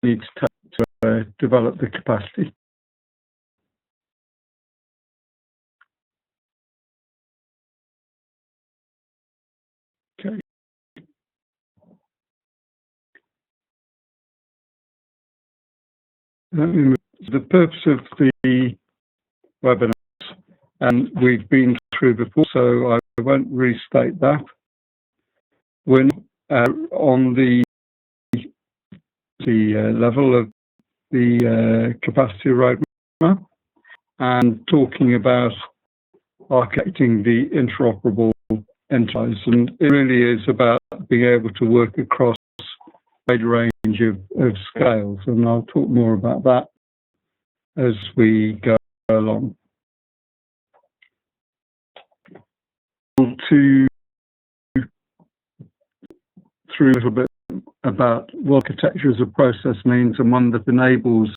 need to take to develop the capacity. Okay. The purpose of the webinar, and we've been through before, so I won't restate that. We're on the level of the capacity roadmap and talking about architecting the interoperable enterprise, and it really is about being able to work across a wide range of scales, and I'll talk more about that as we go along. To through a little bit about what architecture as a process means, and one that enables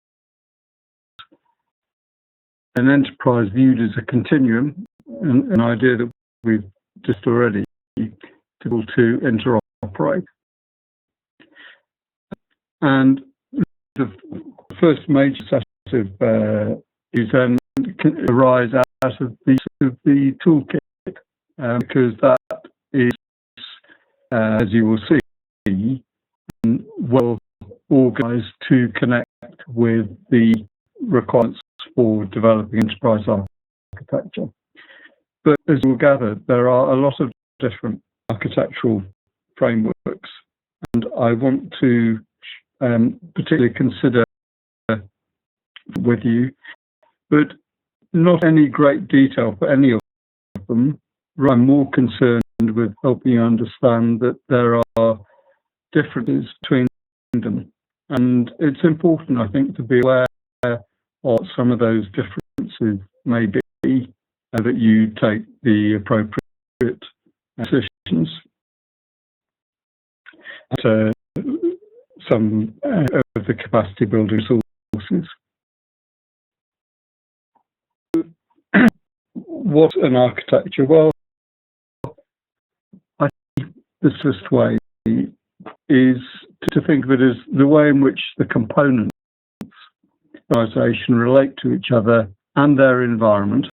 an enterprise viewed as a continuum, an idea that we've just already able to interoperate. And the first major set of is then arise out of the toolkit, because that is, as you will see, well organized to connect with the requirements for developing enterprise architecture. But as you'll gather, there are a lot of different architectural frameworks, and I want to particularly consider with you, but not any great detail for any of them. I'm more concerned with helping you understand that there are differences between them, and it's important, I think, to be aware of what some of those differences may be, and that you take the appropriate decisions. Some of the capacity building resources. What's an architecture? Well, I think the simplest way is to think of it as the way in which the components of the organization relate to each other and their environment,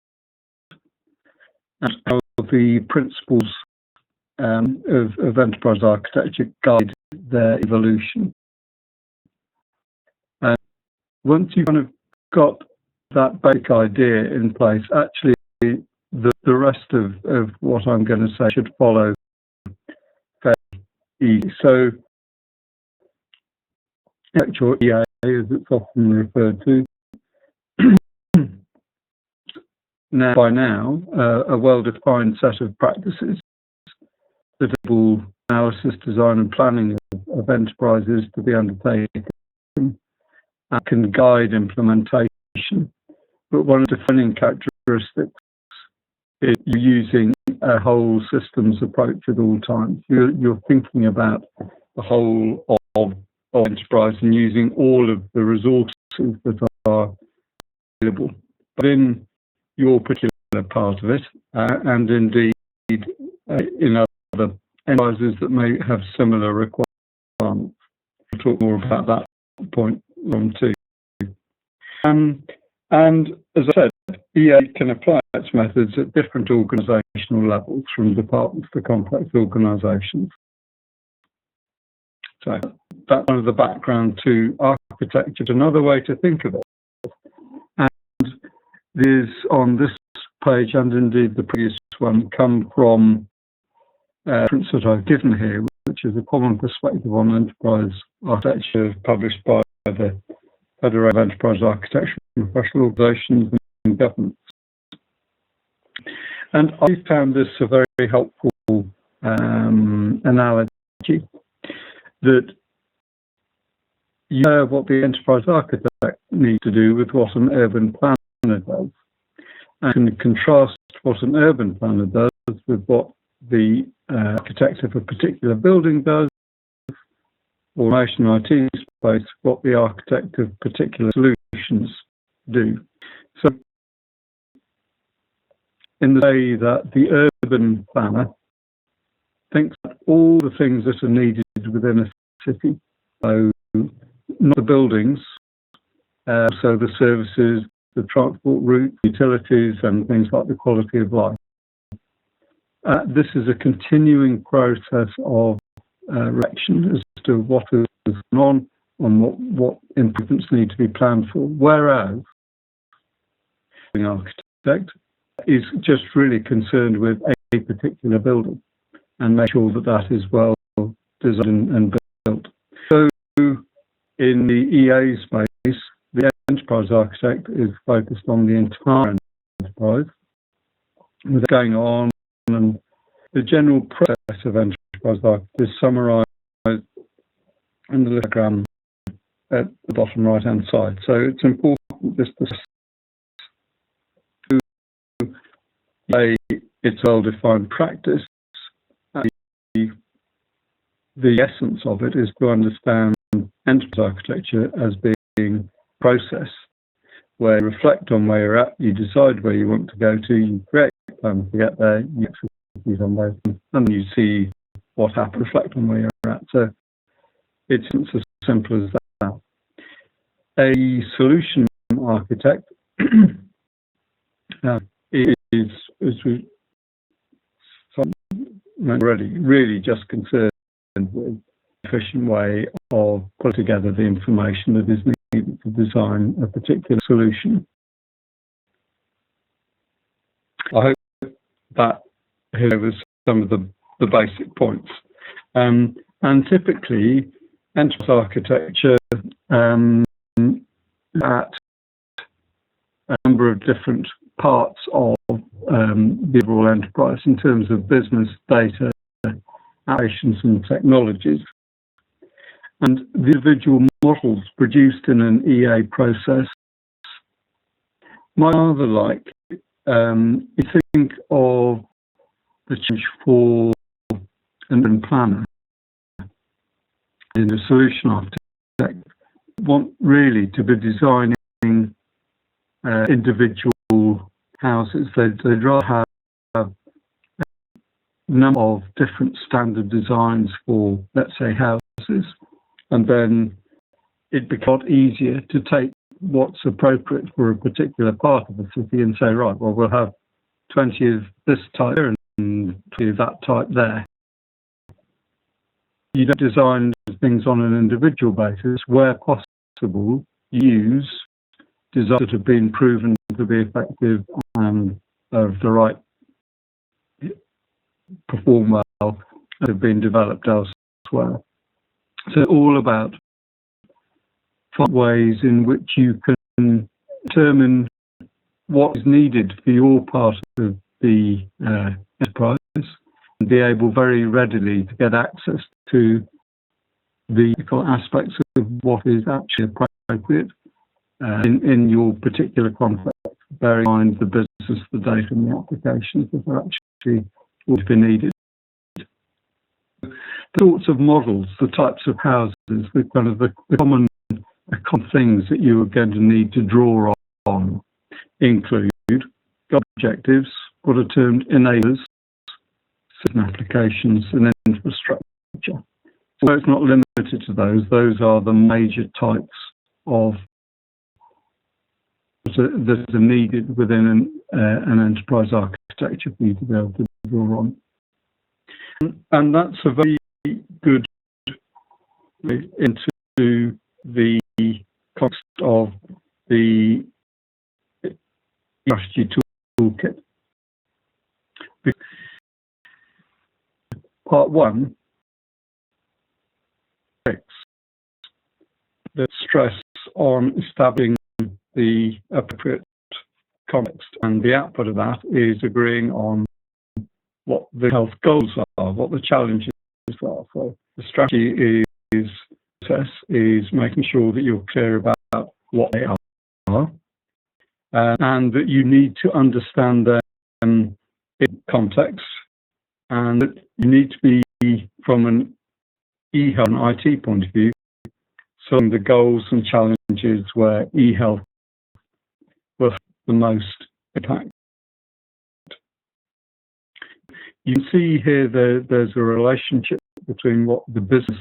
and how the principles of enterprise architecture guide their evolution. And once you've kind of got that basic idea in place, actually the rest of what I'm going to say should follow fairly easy. So, actual EA, as it's often referred to, by now, a well-defined set of practices that enable analysis, design and planning of enterprises to be undertaken and can guide implementation. But one of the defining characteristics is you're using a whole systems approach at all times. You're thinking about the whole of enterprise and using all of the resources that are available within your particular part of it, and indeed in other enterprises that may have similar requirements. We'll talk more about that point on too. And as I said, EA can apply its methods at different organizational levels, from departments to complex organizations. So that's one of the background to architecture. Another way to think of it, and these on this page and indeed the previous one come from reference that I've given here, which is a common perspective on enterprise architecture published by the Federation of Enterprise Architecture and Professional Organizations and Governments. And I found this a very helpful analogy, that you know what the enterprise architect needs to do with what an urban planner does, and can contrast what an urban planner does with what the architect of a particular building does, or motion IT space, what the architect of particular solutions do. So, in the way that the urban planner thinks about all the things that are needed within a city, so not the buildings, so the services, the transport routes, utilities, and things like the quality of life. This is a continuing process of reflection as to what is going on and what improvements need to be planned for. Whereas the architect is just really concerned with a particular building and make sure that that is well designed and built. So in the EA space, the enterprise architect is focused on the entire enterprise, what's going on, and the general process of enterprise architect is summarised in the diagram at the bottom right-hand side. So it's important just to say it's a well-defined practice. The essence of it is to understand enterprise architecture as being a process where you reflect on where you're at, you decide where you want to go to, you create a plan to get there, you execute on those, and then you see what happens, reflect on where you're at. So it's as simple as that. A solution architect is, as we already, really just concerned with an efficient way of putting together the information that is needed to design a particular solution. I hope that here was some of the basic points. And typically, enterprise architecture at a number of different parts of the overall enterprise in terms of business, data, applications and technologies. And the individual models produced in an EA process might either like you think of the change for an planner in a solution architect want really to be designing individual houses. They'd rather have a number of different standard designs for, let's say, houses, and then it'd be quite easier to take what's appropriate for a particular part of the city and say, right, well, we'll have 20 of this type here and 20 of that type there. You don't design things on an individual basis. Where possible, use designs that have been proven to be effective and of the right perform well and have been developed elsewhere. So all about ways in which you can determine what is needed for your part of the enterprise and be able very readily to get access to the aspects of what is actually appropriate in your particular context, bearing in mind the business, the data and the applications that are actually would be needed. The sorts of models, the types of houses, the kind of the common things that you are going to need to draw on include objectives, what are termed enablers, certain applications and infrastructure. So it's not limited to those are the major types of that are needed within an enterprise architecture for you to be able to draw on. And that's a very good way into the context of the strategy toolkit. Part 1 the stress on establishing the appropriate context, and the output of that is agreeing on what the health goals are, what the challenges are. So the strategy is making sure that you're clear about what they are, and that you need to understand them in context, and that you need to be, from an eHealth and IT point of view, some of the goals and challenges where eHealth will have the most impact. You can see here there's a relationship between what the business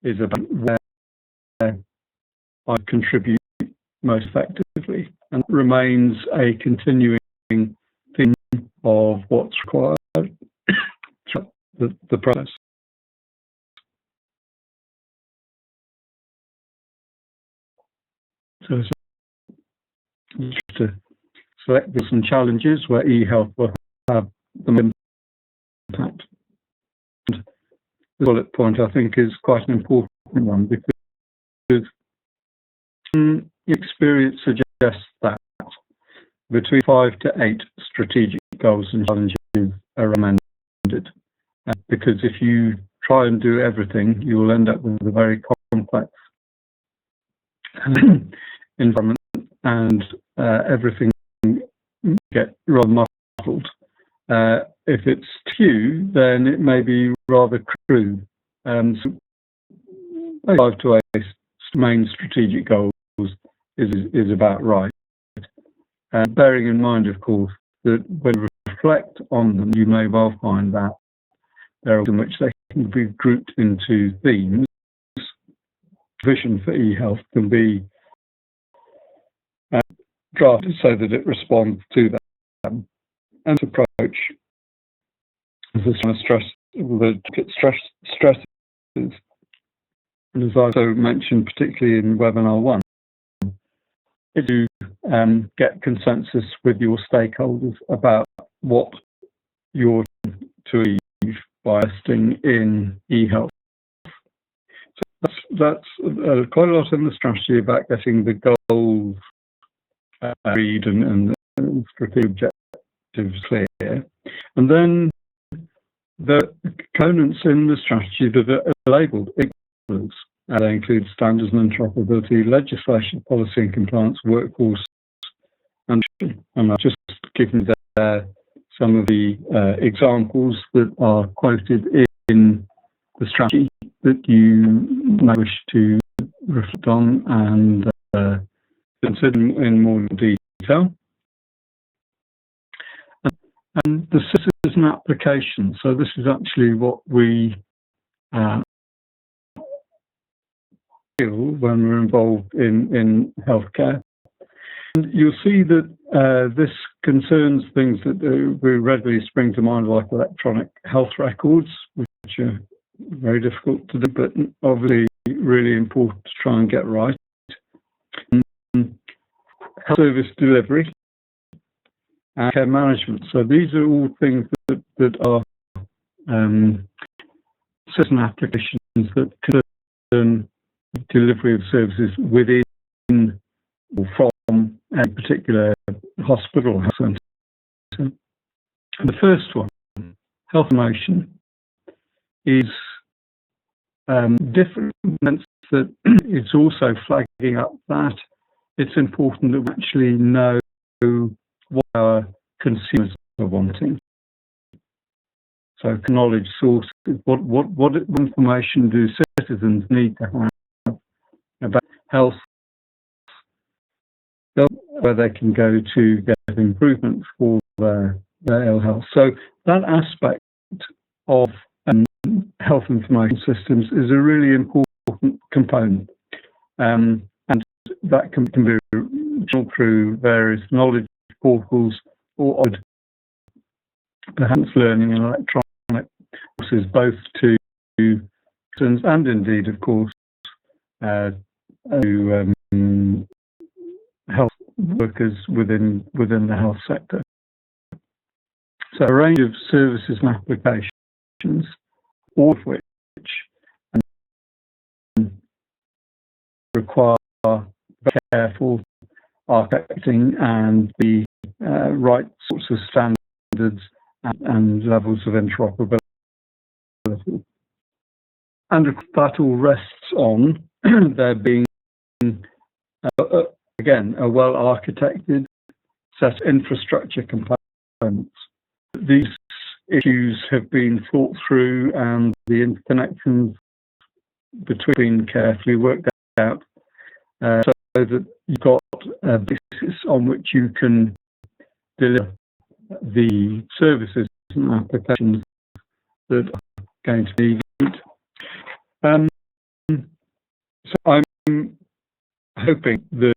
is about, where I contribute most effectively, and remains a continuing theme of what's required throughout the process. So to select some challenges where eHealth will have the impact. And the bullet point, I think, is quite an important one, because experience suggests that between 5 to 8 strategic goals and challenges are recommended. Because if you try and do everything, you will end up with a very complex environment, and everything get rather muddled. If it's few, then it may be rather crude. So 5 to 8 main strategic goals is about right. Bearing in mind, of course, that when you reflect on them, you may well find that there are in which they can be grouped into themes. Vision for eHealth can be drafted so that it responds to them. And approach the stresses. And as I also mentioned, particularly in webinar 1, is to get consensus with your stakeholders about what you're to achieve by investing in eHealth. So that's quite a lot in the strategy about getting the goals agreed and strategic objectives clear. And then the components in the strategy that are labelled equals. They include standards and interoperability, legislation, policy and compliance, workforce, and I've just given there some of the examples that are quoted in the strategy that you may wish to reflect on and consider in more detail. And the services and application. So this is actually what we feel when we're involved in healthcare. And you'll see that this concerns things that we readily spring to mind, like electronic health records, which are very difficult to do, but obviously really important to try and get right. Health service delivery and care management. So these are all things that are certain applications that concern delivery of services within or from a particular hospital or health centre. And the first one, health promotion, is different in the sense that it's also flagging up that it's important that we actually know what our consumers are wanting. So knowledge sources, what information do citizens need to have about health, where they can go to get improvements for their ill health. So that aspect of health information systems is a really important component. And that can be through various knowledge portals or perhaps learning and electronic courses, both to students and indeed, of course, to health workers within the health sector. So a range of services and applications, all of which require very careful architecting and the right sorts of standards and levels of interoperability. And that all rests on there being, again, a well-architected set of infrastructure components. These issues have been thought through and the interconnections between carefully worked out so that you've got a basis on which you can deliver the services and applications that are going to be needed. So I'm hoping that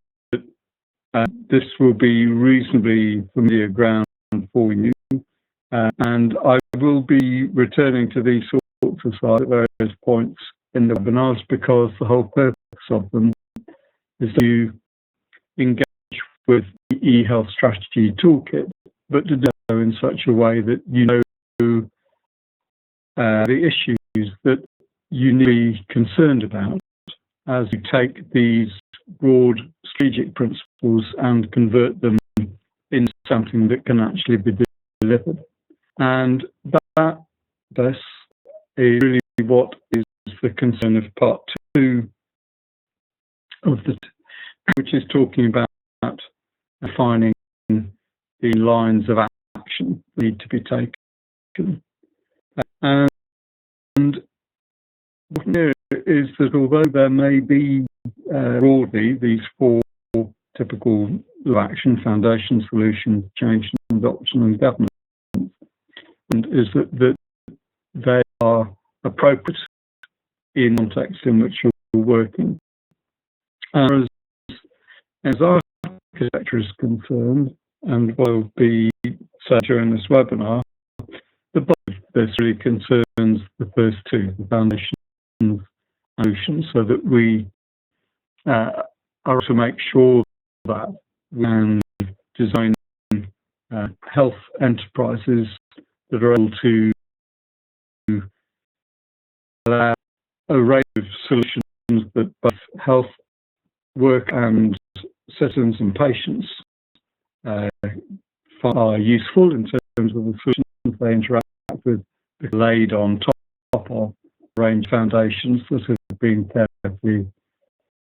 this will be reasonably familiar ground for you. And I will be returning to these sorts of slides at various points in the webinars, because the whole purpose of them is that you engage with the eHealth Strategy Toolkit, but to do so in such a way that you know the issues that you need to be concerned about as you take these broad strategic principles and convert them into something that can actually be delivered. And that is really what is the concern of part 2 of the, which is talking about defining the lines of action that need to be taken. And what here is that although there may be broadly these 4 typical action: foundation, solution, change, adoption, and governance, and is that they are appropriate in context in which you're working. As architecture is concerned, and will be said during this webinar, the bulk of this really concerns the first 2, the foundation and solutions, so that we are to make sure that we can design health enterprises that are able to allow a range of solutions that both health, work and citizens and patients are useful in terms of the solutions they interact with, laid on top of a range of foundations that have been carefully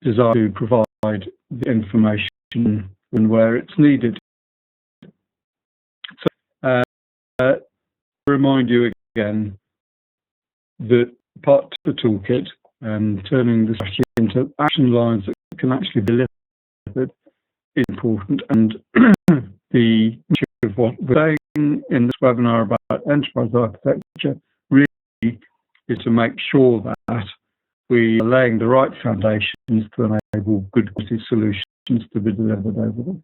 designed to provide the information and where it's needed. So, to remind you again that part of the toolkit, turning the strategy into action lines that can actually be delivered, is important. And the issue of what we're saying in this webinar about enterprise architecture really is to make sure that we are laying the right foundations to enable good quality solutions to be delivered over them.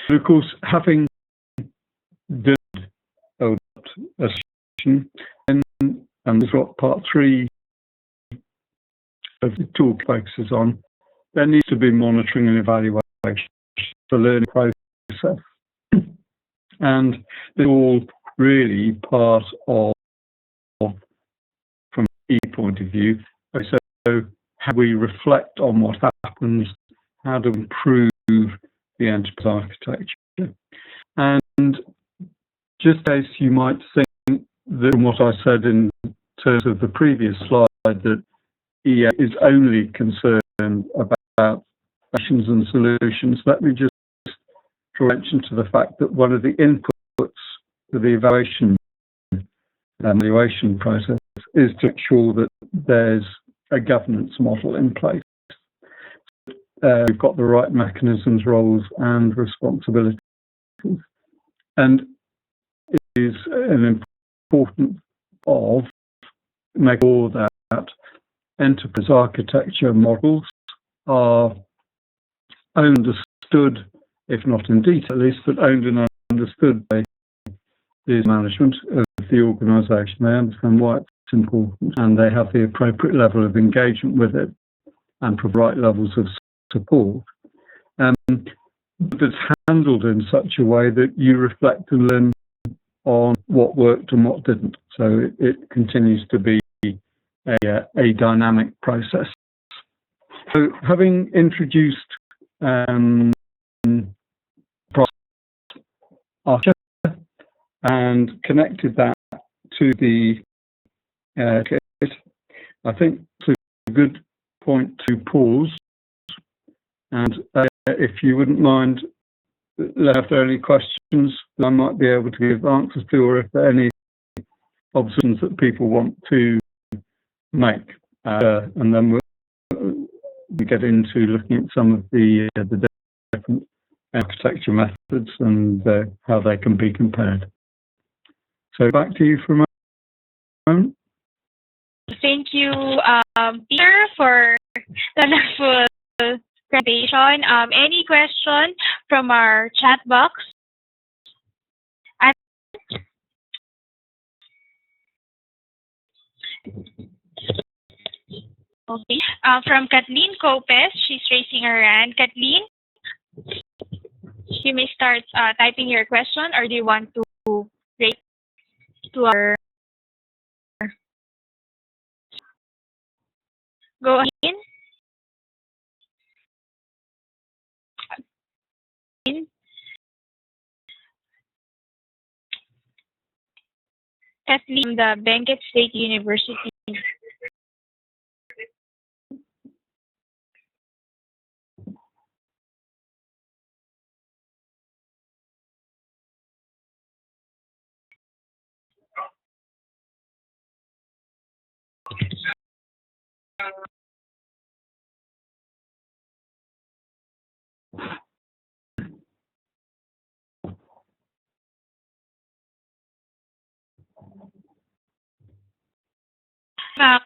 And of course, having done a session, and this is what part 3 of the talk focuses on, there needs to be monitoring and evaluation, the learning process. And it's all really part of, from E point of view, so how we reflect on what happens, how to improve the enterprise architecture. And just as you might think that from what I said in terms of the previous slide, that EA is only concerned about actions and solutions, let me just draw attention to the fact that one of the inputs to the evaluation process is to ensure that there's a governance model in place. We've got the right mechanisms, roles and responsibilities. And it is an important of make sure that enterprise architecture models are understood, if not in detail at least, but owned and understood by the management of the organisation. They understand why it's important and they have the appropriate level of engagement with it and provide right levels of support. But it's handled in such a way that you reflect and learn on what worked and what didn't. So it continues to be a dynamic process. So having introduced architecture and connected that to the kit, I think it's a good point to pause. And if you wouldn't mind, if there are any questions that I might be able to give answers to, or if there are any observations that people want to make, and then we'll get into looking at some of the different architecture methods and how they can be compared. So back to you for a moment. Thank you, Peter, for the wonderful presentation. Any question from our chat box? Okay. From Kathleen Copes, she's raising her hand. Kathleen, you may start typing your question, or do you want to raise to our? Go ahead. Kathleen from the Benguet State University.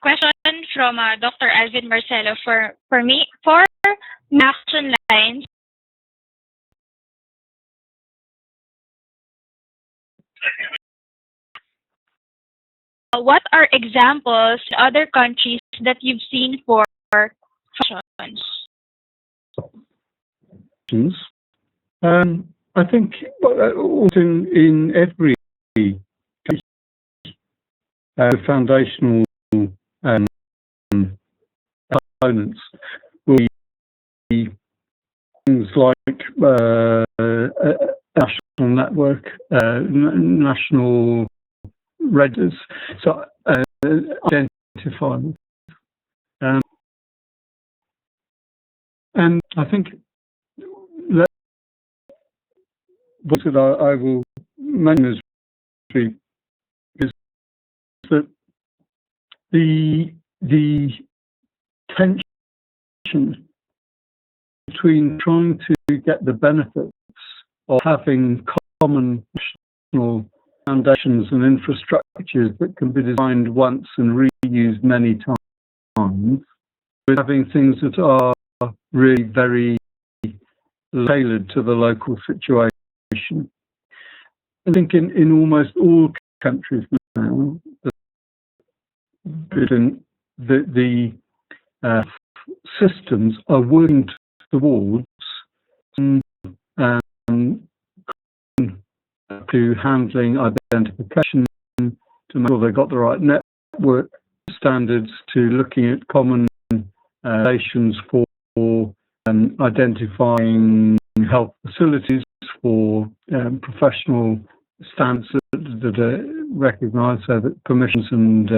Question from Dr. Alvin Marcelo for me for action lines. What are examples in other countries that you've seen for functions? I think in every case, the foundational components will be things like national network, national registers, so identify them. And I think that what I will mention is that the tension between trying to get the benefits of having common national foundations and infrastructures that can be designed once and reused many times, with having things that are really very tailored to the local situation. I think in almost all countries now, the systems are working towards to handling identification, to make sure they've got the right network standards, to looking at common foundations for identifying health facilities, for professional standards that are recognised, so that permissions and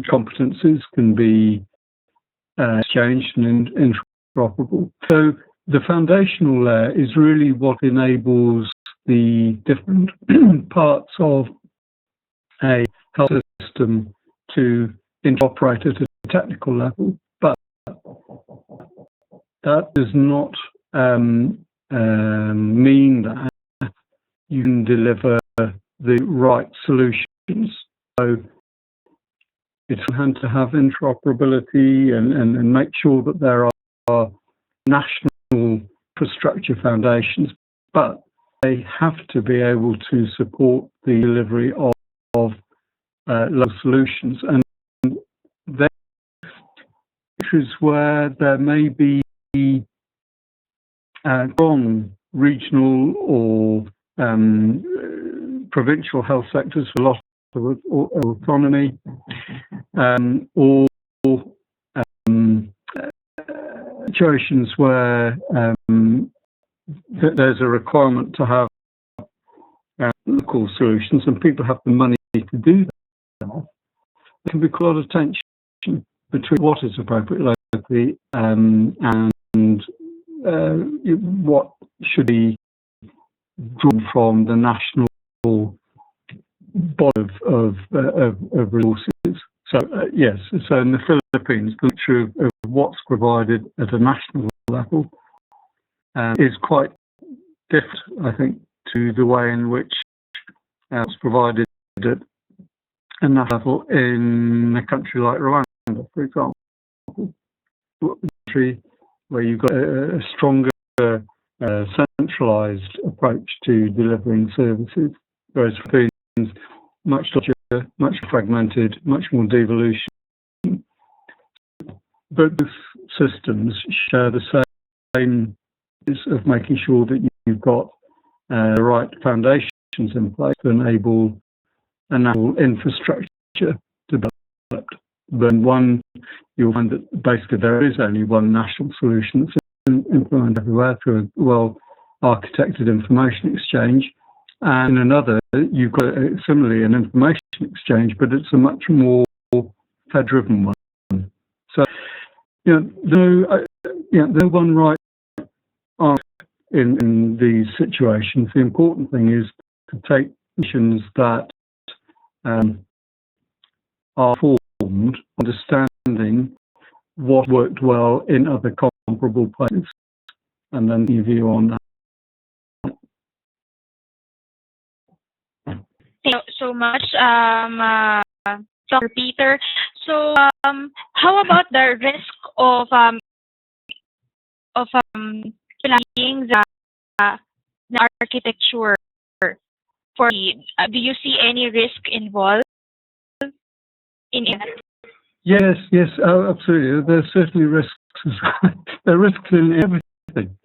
competencies can be exchanged and interoperable. So the foundational layer is really what enables the different parts of a health system to interoperate at a technical level, but that does not mean that you can deliver the right solutions. So it's important to have interoperability and make sure that there are national infrastructure foundations, but they have to be able to support the delivery of local solutions. And there is where there may be strong regional or provincial health sectors with a lot of autonomy, or situations where there's a requirement to have local solutions and people have the money to do that. There can be quite a lot of tension between what is appropriate locally and what should be drawn from the national body of resources. So yes, so in the Philippines, the nature of what's provided at a national level is quite different, I think, to the way in which it's provided at a national level in a country like Rwanda, for example, which country where you've got a stronger centralised approach to delivering services, whereas Philippines much larger, much fragmented, much more devolution. Both systems share the same of making sure that you've got the right foundations in place to enable a national infrastructure to be developed. But in one, you'll find that basically there is only one national solution that's implemented everywhere through a well-architected information exchange. And in another, you've got similarly an information exchange, but it's a much more Fed-driven one. So, no one right answer in these situations. The important thing is to take decisions that are formed, understanding what worked well in other comparable places, and then your view on that. Thank you so much, Dr. Peter. So, how about the risk of applying the architecture for do you see any risk involved in it? Yes, absolutely. There's certainly risks. There are risks in everything.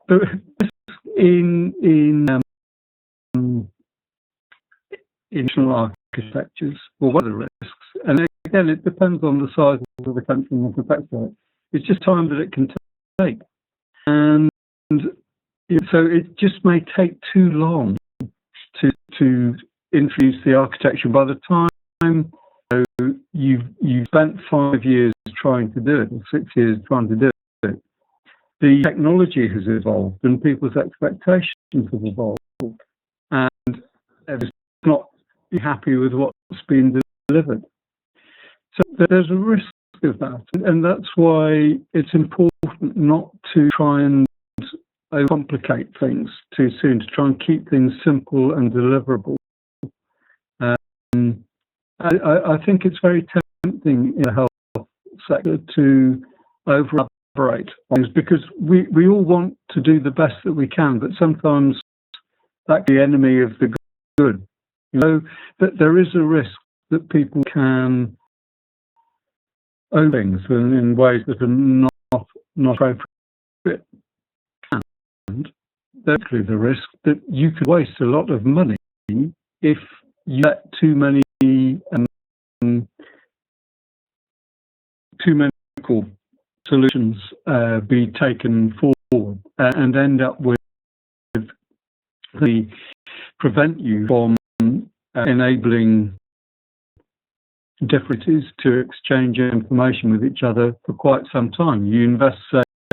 But in national architectures, well, what are the risks? And again, it depends on the size of the country and the complexity of it. It's just time that it can take. And so it just may take too long to introduce the architecture. By the time you've spent 5 years trying to do it, or 6 years trying to do it, the technology has evolved and people's expectations have evolved. And everyone's not happy with what's been delivered. So there's a risk of that. And that's why it's important not to try and overcomplicate things too soon, to try and keep things simple and deliverable. I think it's very tempting in the health sector to over-elaborate on things because we all want to do the best that we can, but sometimes that's the enemy of the good. That there is a risk that people can own things in ways that are not appropriate. And there's the risk that you could waste a lot of money if you let too many solutions be taken forward and end up with prevent you from enabling differences to exchange information with each other for quite some time. You invest,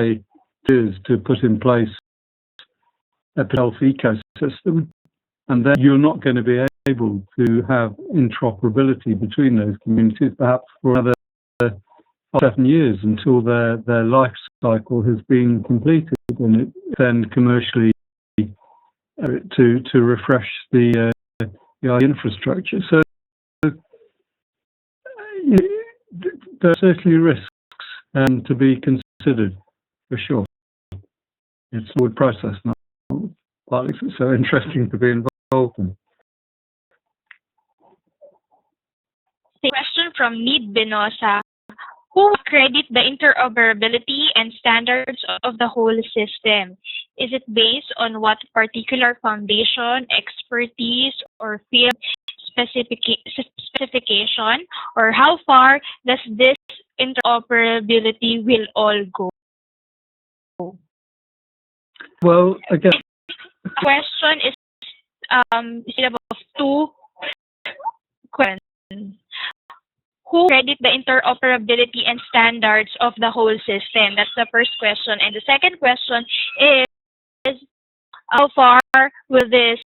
say, years to put in place a health ecosystem, and then you're not going to be able to have interoperability between those communities, perhaps for another 7 years until their life cycle has been completed, and it then commercially to refresh the infrastructure. So there are certainly risks to be considered, for sure. It's a wood process, not partly it's so interesting to be involved in. Question from Need Benosa. Who accredit the interoperability and standards of the whole system? Is it based on what particular foundation, expertise, or field specification, or how far does this interoperability will all go? Well, again, the question is about 2 questions. Who credit the interoperability and standards of the whole system? That's the first question. And the second question is how far will this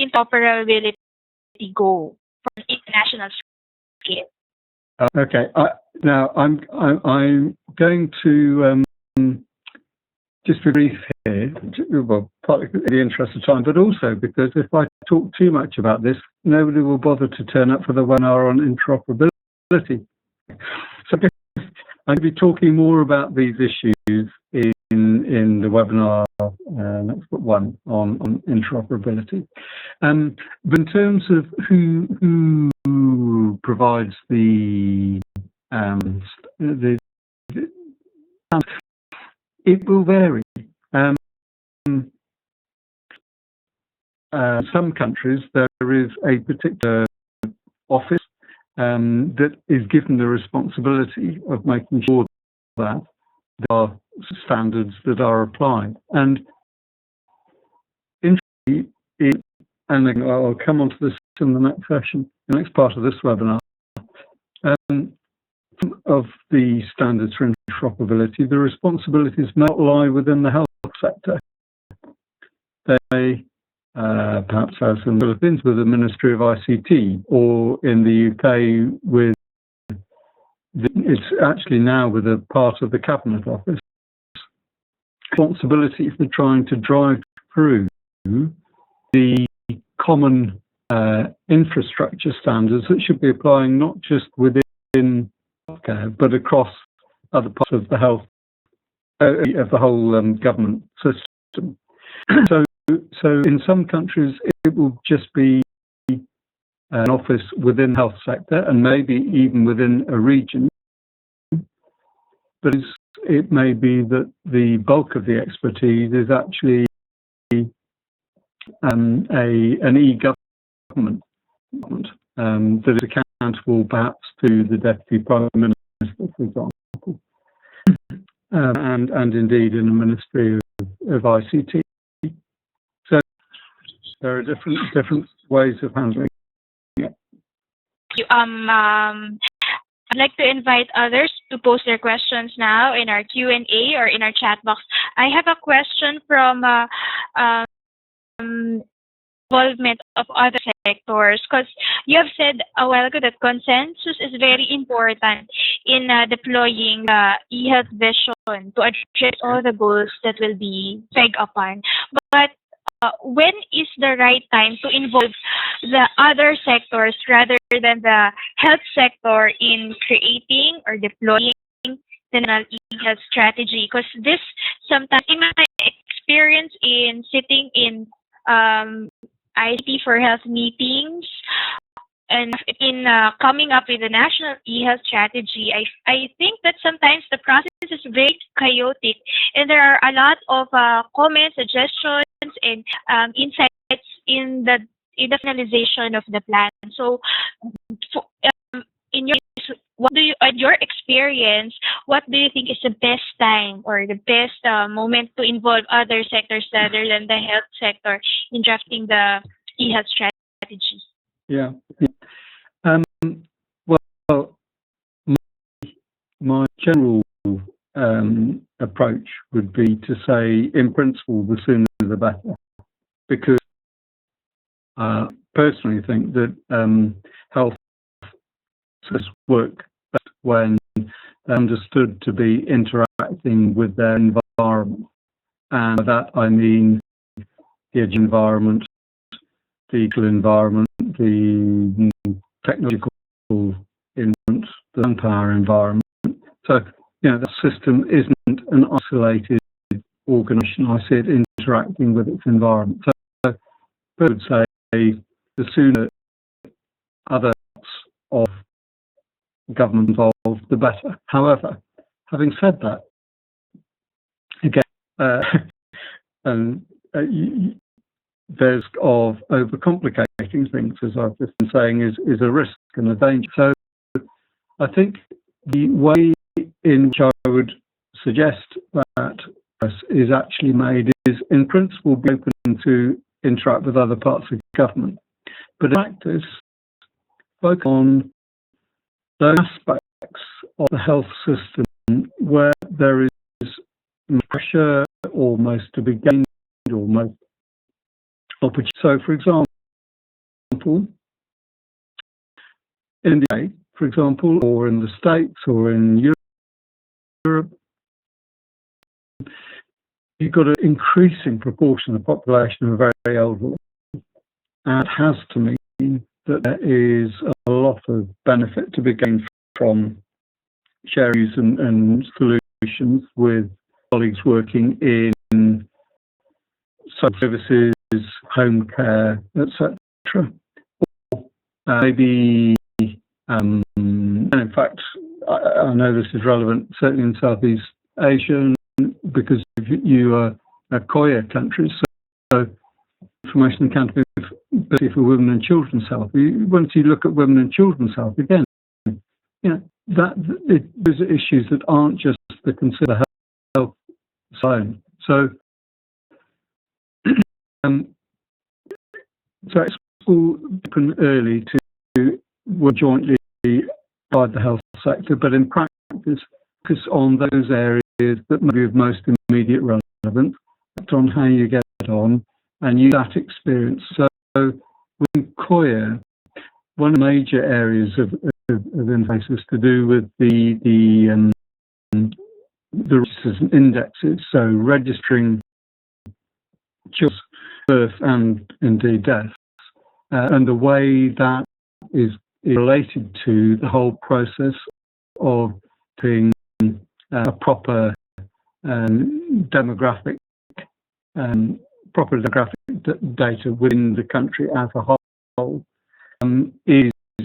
interoperability go from international scale? Okay. Now I'm going to just be brief here. Well, partly in the interest of time, but also because if I talk too much about this, nobody will bother to turn up for the webinar on interoperability. So I'm going to be talking more about these issues in the webinar next one on interoperability. But in terms of who provides it will vary. Some countries there is a particular office that is given the responsibility of making sure that there are standards that are applied. And I'll come on to this in the next session, the next part of this webinar. Of the standards for interoperability, the responsibilities may not lie within the health sector. They perhaps as in the Philippines with the Ministry of ICT, or in the UK with it's actually now with a part of the Cabinet Office. Responsibility for trying to drive through the common infrastructure standards that should be applying not just within healthcare but across other parts of the health of the whole government system. So in some countries it will just be an office within the health sector and maybe even within a region, but it may be that the bulk of the expertise is actually an e-government that is accountable perhaps to the Deputy Prime Minister, for example, and indeed in the Ministry of ICT. So there are different ways of handling it. I'd like to invite others to post their questions now in our Q&A or in our chat box. I have a question from involvement of other sectors, because you have said a while ago that consensus is very important in deploying the eHealth vision to address all the goals that will be pegged upon. But when is the right time to involve the other sectors rather than the health sector in creating or deploying the national eHealth strategy? Because this sometimes, in my experience in sitting in ICT for Health meetings and in coming up with a national eHealth strategy, I think that sometimes the process is very chaotic and there are a lot of comments, suggestions, and insights in the finalization of the plan. So, in your experience, what do you think is the best time or the best moment to involve other sectors other than the health sector in drafting the eHealth strategy? Yeah. Well, my general approach would be to say, in principle, the sooner the better, because I personally think that health work best when they're understood to be interacting with their environment, and by that I mean the environment, the legal environment, the technological environment, the manpower environment. So, the system isn't an isolated organisation. I see it interacting with its environment. So I would say the sooner other parts of government involved, the better. However, having said that, again, there's of overcomplicating things, as I've just been saying, is a risk and a danger. So I think the way in which I would suggest that is actually made is, in principle, be open to interact with other parts of government, but in practice, focus on those aspects of the health system where there is pressure almost to be gained, almost opportunity. So, for example, in the UK, for example, or in the States or in Europe, you've got an increasing proportion of the population who are very elderly. And it has to mean that there is a lot of benefit to be gained from share views and solutions with colleagues working in social services, home care, etc. Maybe, and in fact, I know this is relevant certainly in Southeast Asia because you are a COIA country, so information and accountability for women and children's health. Once you look at women and children's health, again, those are issues that aren't just the consider health side. So it's all open early to work jointly by the health sector, but in practice, focus on those areas that may be of most immediate relevance, on how you get on, and use that experience. So within COIA, one of the major areas of interface is to do with the registers and indexes, so registering children's birth and indeed death, and the way that is related to the whole process of being a proper demographic data within the country as a whole is a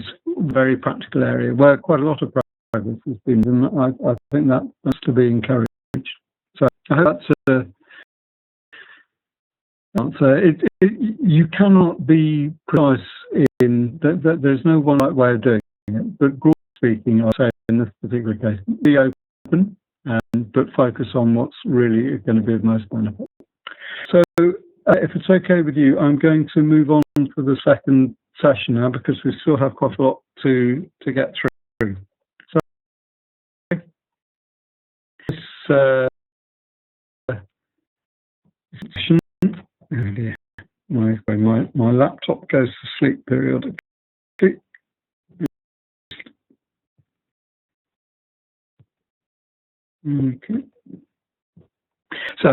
very practical area where quite a lot of progress has been, and I think that's to be encouraged. So I hope that's an answer. You cannot be precise in that. There's no one right way of doing it, but broadly speaking, I say in this particular case, be open, but focus on what's really going to be of most benefit. So if it's okay with you, I'm going to move on to the second session now because we still have quite a lot to get through. So this session, oh dear, my laptop goes to sleep periodically. Okay. So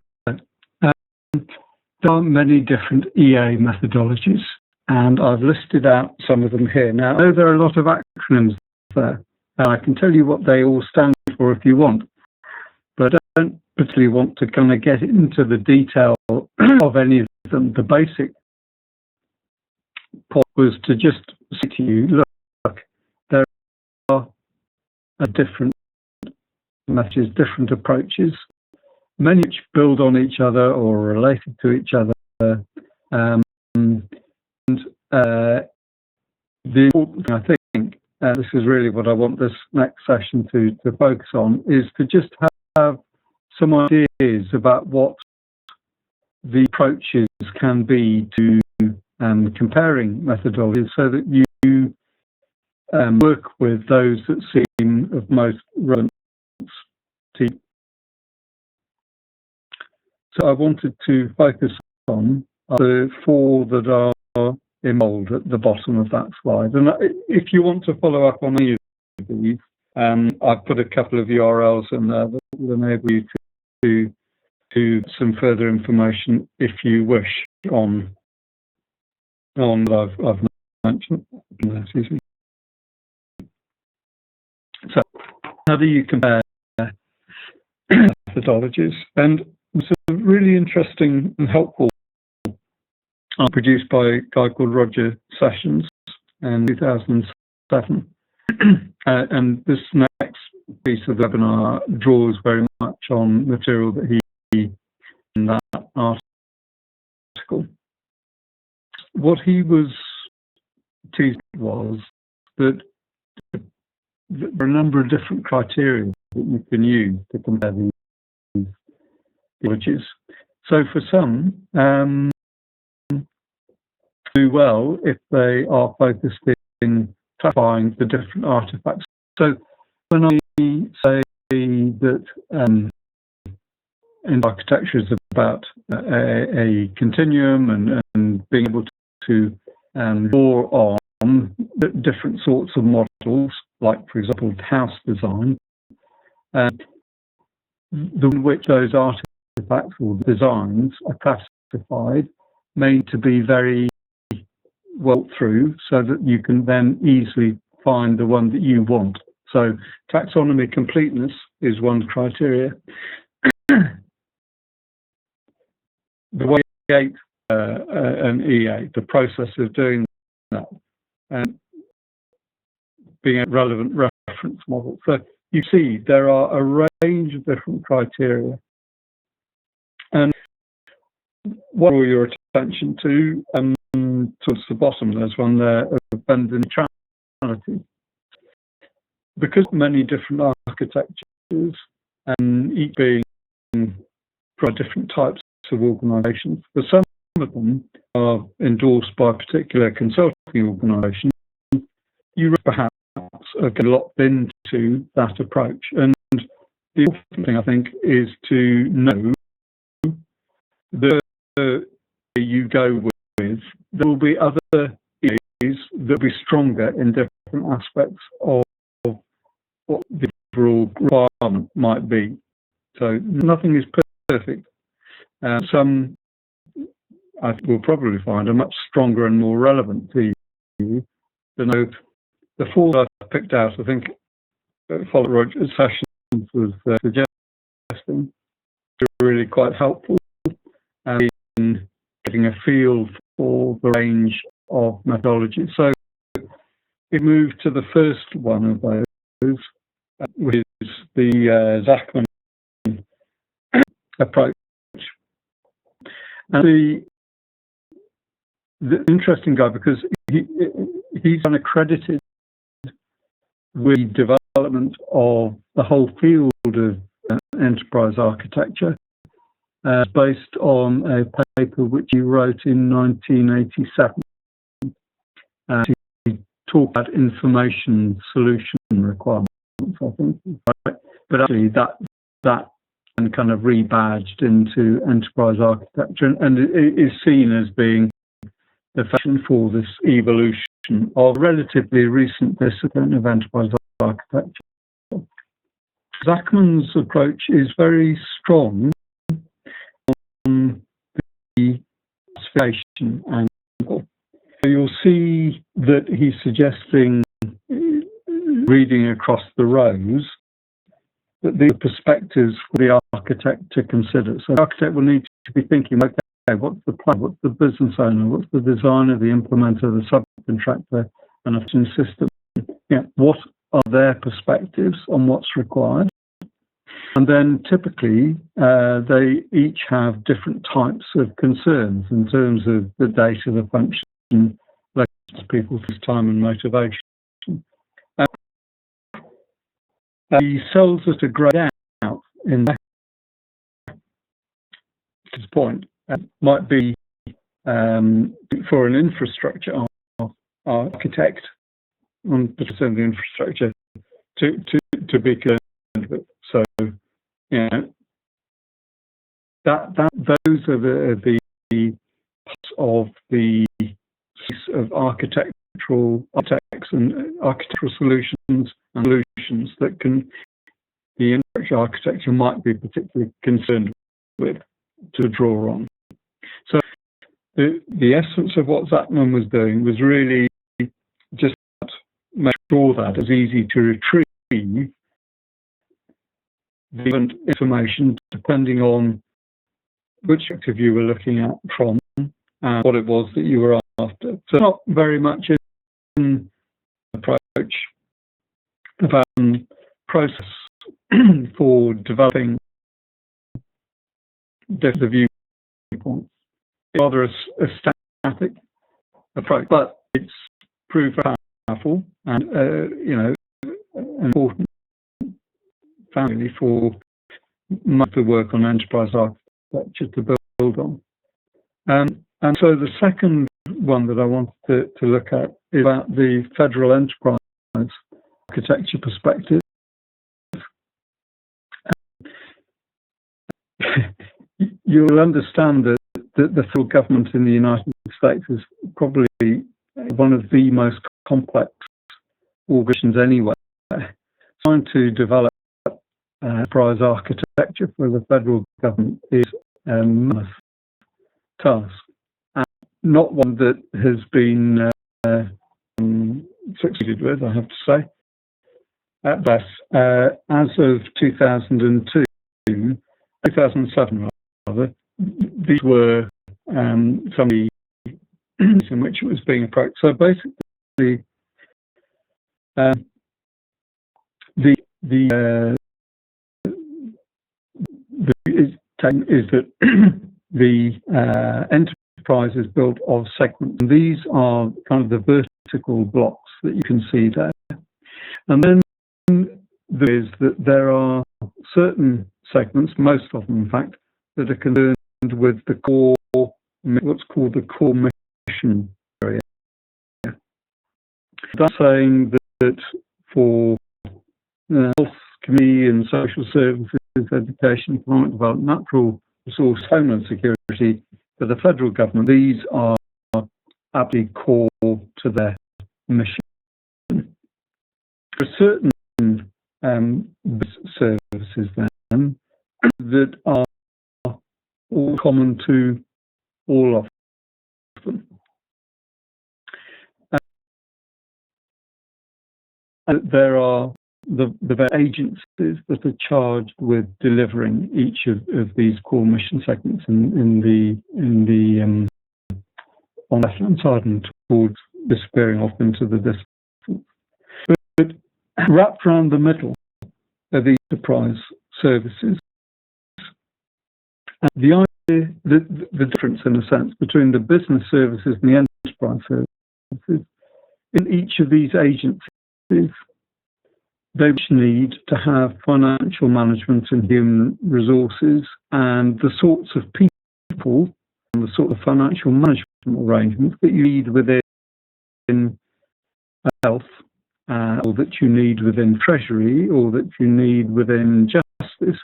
there are many different EA methodologies, and I've listed out some of them here. Now, I know there are a lot of acronyms there, and I can tell you what they all stand for if you want, but I don't particularly want to kind of get into the detail of any of them. The basic point was to just say to you, look, there are different methods, different approaches, many which build on each other or are related to each other. The important thing, I think, this is really what I want this next session to focus on, is to just have some ideas about what the approaches can be to comparing methodologies so that you work with those that seem of most relevance to you. So I wanted to focus on the four that are in bold at the bottom of that slide. And if you want to follow up on any of these, I've put a couple of URLs in there that will enable you to some further information if you wish on what I've mentioned. Excuse me. So how do you compare methodologies? And it's a really interesting and helpful produced by a guy called Roger Sessions in 2007. And this next piece of the webinar draws very much on material that he in that article. What he was teasing was that there are a number of different criteria that you can use to compare these images. So for some, do well if they are focused in classifying the different artifacts. So when I say that in architecture is about a continuum and being able to draw on different sorts of models, like for example house design, the in which those artifacts or designs are classified may to be very well through so that you can then easily find the one that you want. So taxonomy completeness is one criteria. The way E8 and E8, the process of doing that, and being a relevant reference model. So you see there are a range of different criteria. And what draw your attention to, towards the bottom, there's one there of vendor neutrality. Because many different architectures, and each being for different types of organisations, but some of them are endorsed by a particular consulting organisation, you perhaps are locked into that approach. And the important thing, I think, is to know that you go with, there will be other areas that will be stronger in different aspects of what the overall requirement might be. So nothing is perfect. Some I will probably find are much stronger and more relevant to you than the four that I've picked out. I think Follow Roger's sessions was suggesting really quite helpful in getting a feel for the range of methodologies. So we move to the first one of those, which is the Zachman approach. And the interesting guy, because he's unaccredited with development of the whole field of enterprise architecture, based on a paper which he wrote in 1987. He talked about information solution requirements, I think, right? But actually that and kind of rebadged into enterprise architecture, and it is seen as being the fashion for this evolution of relatively recent discipline of enterprise architecture. Zachman's approach is very strong on the classification angle. So you'll see that he's suggesting, reading across the rows, that the perspectives for the architect to consider. So the architect will need to be thinking, okay, what's the plan, what's the business owner, what's the designer, the implementer, the subcontractor, and a system. Yeah, what are their perspectives on what's required? And then typically they each have different types of concerns in terms of the data, the function, people's time and motivation. He sells us a grade out in that point. Might be for an infrastructure architect on the infrastructure to be concerned with. So, you know, those are the parts of the of architects and architectural solutions and solutions that the infrastructure architecture might be particularly concerned with to draw on. So the essence of what Zachman was doing was really just make sure that it's easy to retrieve the information depending on which perspective you were looking at from and what it was that you were after. So not very much in approach about process for developing different viewpoints. It's rather a static approach, but it's proved powerful and you know, important family for much of the work on enterprise architecture to build on. And so the second one that I wanted to look at is about the federal enterprise architecture perspective. You'll understand that the federal government in the United States is probably one of the most complex organizations anywhere. Trying to develop enterprise architecture for the federal government is a mammoth task, and not one that has been succeeded with, I have to say. at best. As of 2007 rather, these were some of the in which it was being approached. So basically, is that the enterprise is built of segments. And these are kind of the vertical blocks that you can see there. And then there is that there are certain segments, most of them in fact, that are concerned with the core, what's called the core mission area. That's saying that for health, community and social services, education, economic development, natural resource, homeland security, for the federal government, these are absolutely core to their mission. There are certain services then that are all common to all of them. There are the agencies that are charged with delivering each of these core mission segments on the left-hand side and towards disappearing off into the distance. But wrapped around the middle are the enterprise services. And the idea, the difference in a sense between the business services and the enterprise services, in each of these agencies, they need to have financial management and human resources and the sorts of people and the sort of financial management arrangements that you need within health, or that you need within treasury, or that you need within justice.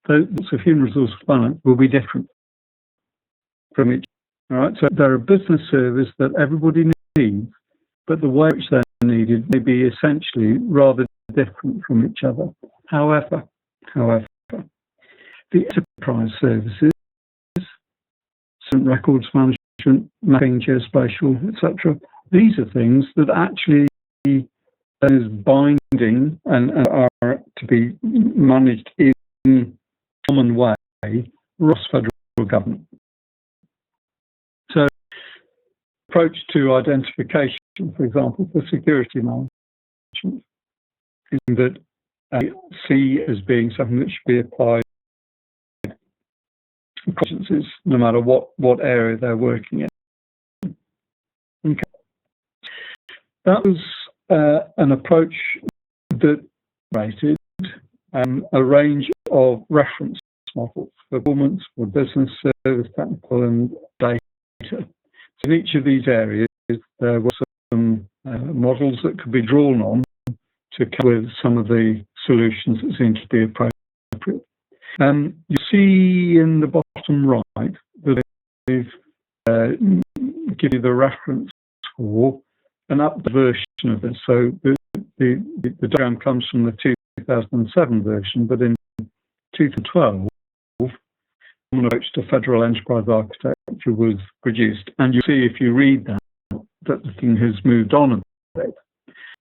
Those sorts of human resource finance will be different from each. All right, so they're a business service that everybody needs, but the way in which they're needed may be essentially rather different from each other. However, the enterprise services, records management, mapping, geospatial, etc., these are things that actually is binding and are to be managed in a common way across federal government. So, approach to identification, for example, for security management, is that see as being something that should be applied to agencies, no matter what area they're working in. Okay. That was an approach that rated a range of reference models for performance, for business, service, technical, and data. So in each of these areas, there were some models that could be drawn on to come with some of the solutions that seem to be appropriate. You see in the bottom right that they've given you the reference for an updated version of this. So the diagram comes from the 2007 version, but in 2012, an approach to federal enterprise architecture was produced. And you see, if you read that the thing has moved on a bit.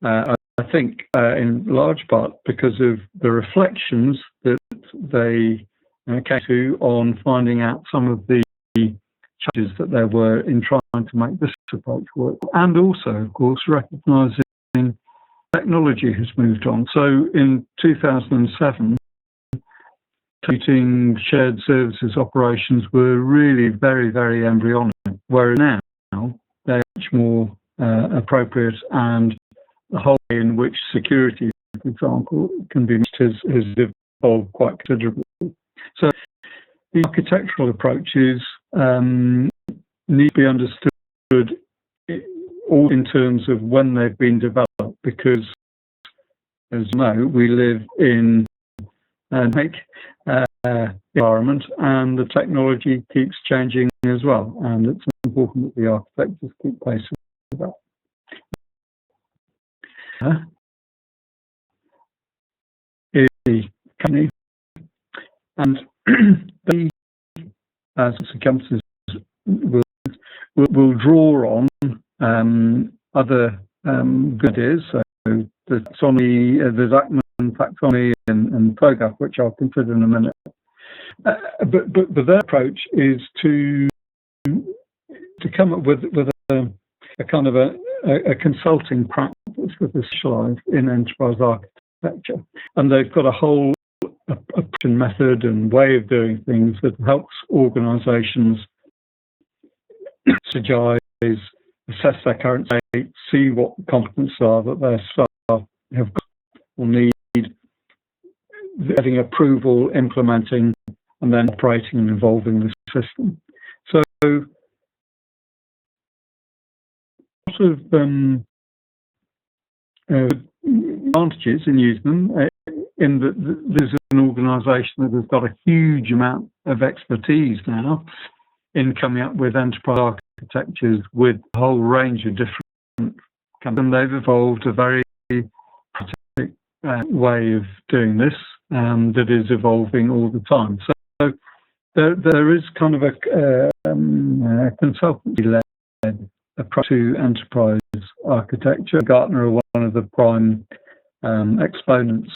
I think in large part because of the reflections that they came to on finding out some of the challenges that there were in trying to make this approach work, and also, of course, recognising technology has moved on. So in 2007, computing shared services operations were really very, very embryonic, whereas now they're much more appropriate, and the whole way in which security, for example, can be managed has evolved quite considerably. So the architectural approaches need to be understood all in terms of when they've been developed, because, as you know, we live in an environment, and the technology keeps changing as well, and it's important that the architects keep pace with that. Is the company, and they, as companies, will draw on other good ideas, so the taxonomy, the Zachman taxonomy and TOGAF, which I'll consider in a minute. But their approach is to come up with a kind of a consulting practice that is specialised in enterprise architecture, and they've got a whole approach and method and way of doing things that helps organisations strategize, assess their current state, see what competencies are that their staff have got or need, getting approval, implementing, and then operating and evolving the system. So, sort of advantages in using them, in that there's an organisation that has got a huge amount of expertise now in coming up with enterprise architectures with a whole range of different kinds, and they've evolved a very practical way of doing this that is evolving all the time. So there is kind of a consultancy-led approach to enterprise architecture. Gartner are one of the prime exponents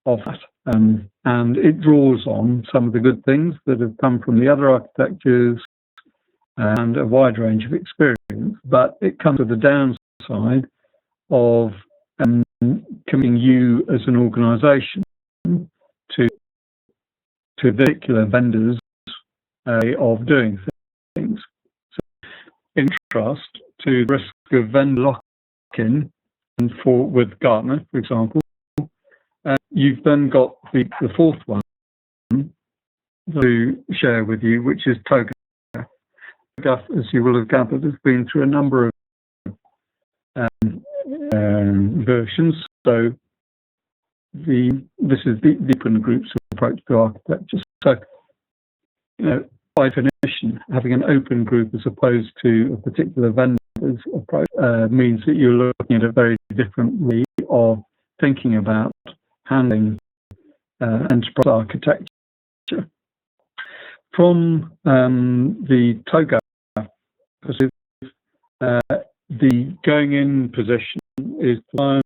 of that, and it draws on some of the good things that have come from the other architectures and a wide range of experience, but it comes with the downside of committing you as an organisation to particular vendors of doing things. So, in contrast to the risk of vendor lock-in, and with Gartner, for example, you've then got the fourth one to share with you, which is TOGA. TOGA, as you will have gathered, has been through a number of versions. So this is the open group's approach to architecture. So, by definition, having an open group as opposed to a particular vendor's approach means that you're looking at a very different way of thinking about handling enterprise architecture. From the TOGA perspective, the going in position is to learn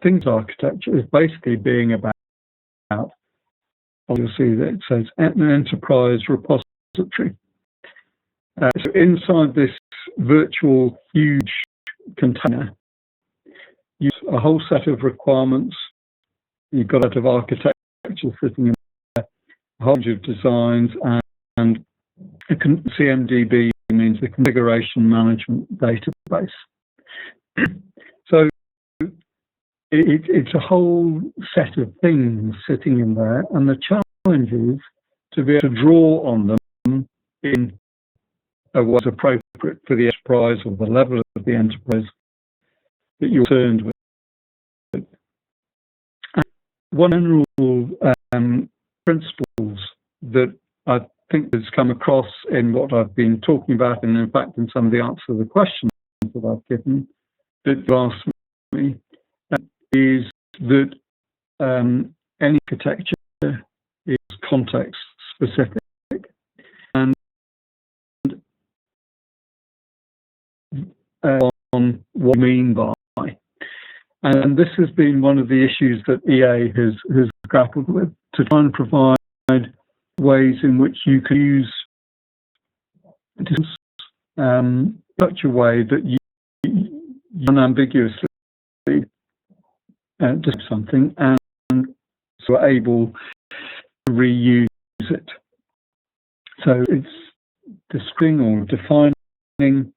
things architecture is basically being about, you'll see that it says an enterprise repository. So inside this virtual huge container, you have a whole set of requirements. You've got a set of architecture sitting in there, a whole bunch of designs, and CMDB means the configuration management database. So it's a whole set of things sitting in there, and the challenge is to be able to draw on them in a way that's appropriate for the enterprise or the level of the enterprise that you're concerned with. And one general principles that I think has come across in what I've been talking about, and in fact in some of the answers to the questions that I've given, that you asked me, is that any architecture is context specific, and on what we mean by. And this has been one of the issues that EA has grappled with, to try and provide ways in which you can use such a way that you unambiguously do something and so are able to reuse it. So it's describing or defining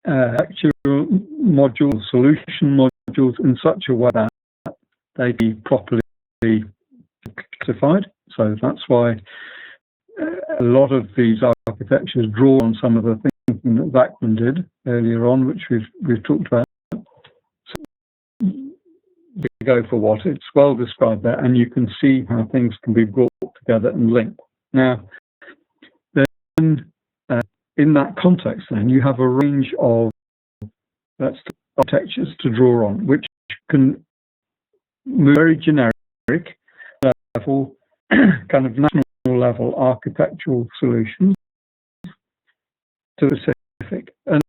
actual modules, solution modules in such a way that they be properly classified. So that's why a lot of these architectures draw on some of the thinking that Zachman did earlier on, which we've talked about. So you go for what it's well described there, and you can see how things can be brought together and linked. Now, then in that context, then you have a range of architectures to draw on, which can move very generic level, kind of national level architectural solutions to specific. And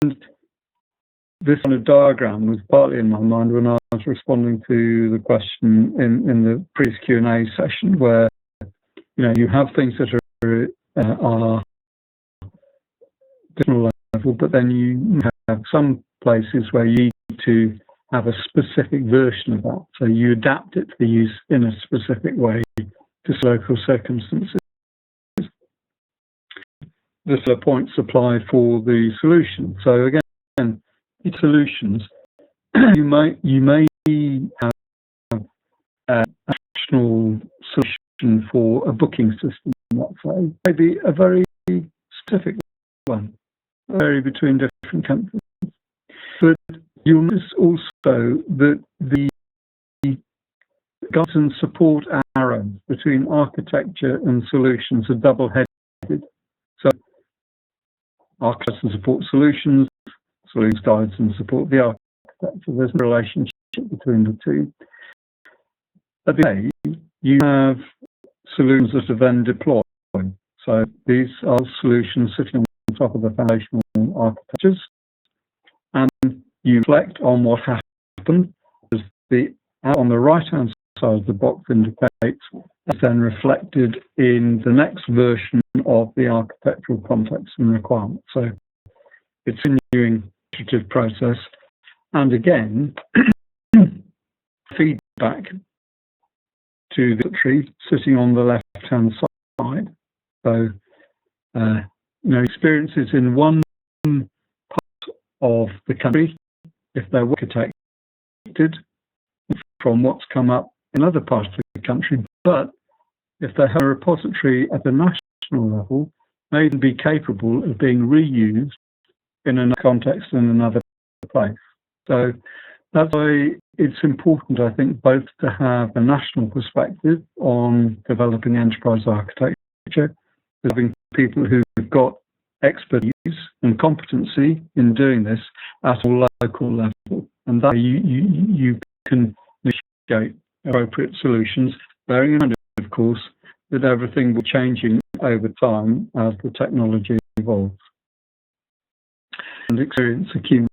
this kind of diagram was partly in my mind when I was responding to the question in the previous Q&A session, where you have things that are different level, but then you have some places where you need to have a specific version of that. So you adapt it to use in a specific way to local circumstances. This points apply for the solution. So again, in solutions, you may have a national solution for a booking system, let's say, maybe a very specific one, vary between different countries. But you'll notice also that the guidance and support arrows between architecture and solutions are double-headed. So architecture and support solutions guides and support the architecture. There's a relationship between the two. At the end, you have solutions that are then deployed. So these are solutions sitting on top of the foundational architectures, and you reflect on what happened. As on the right-hand side of the box indicates, it's then reflected in the next version of the architectural context and requirements. So it's a continuing iterative process, and again, feedback to the tree sitting on the left-hand side. So, experiences in one part of the country, if they're architected from what's come up in other parts of the country, but if they have a repository at the national level, may be capable of being reused in another context in another place. So that's why it's important, I think, both to have a national perspective on developing enterprise architecture, having people who've got expertise and competency in doing this at a local level, and that you can negotiate appropriate solutions, bearing in mind, of course, that everything will be changing over time as the technology evolves and experience accumulates.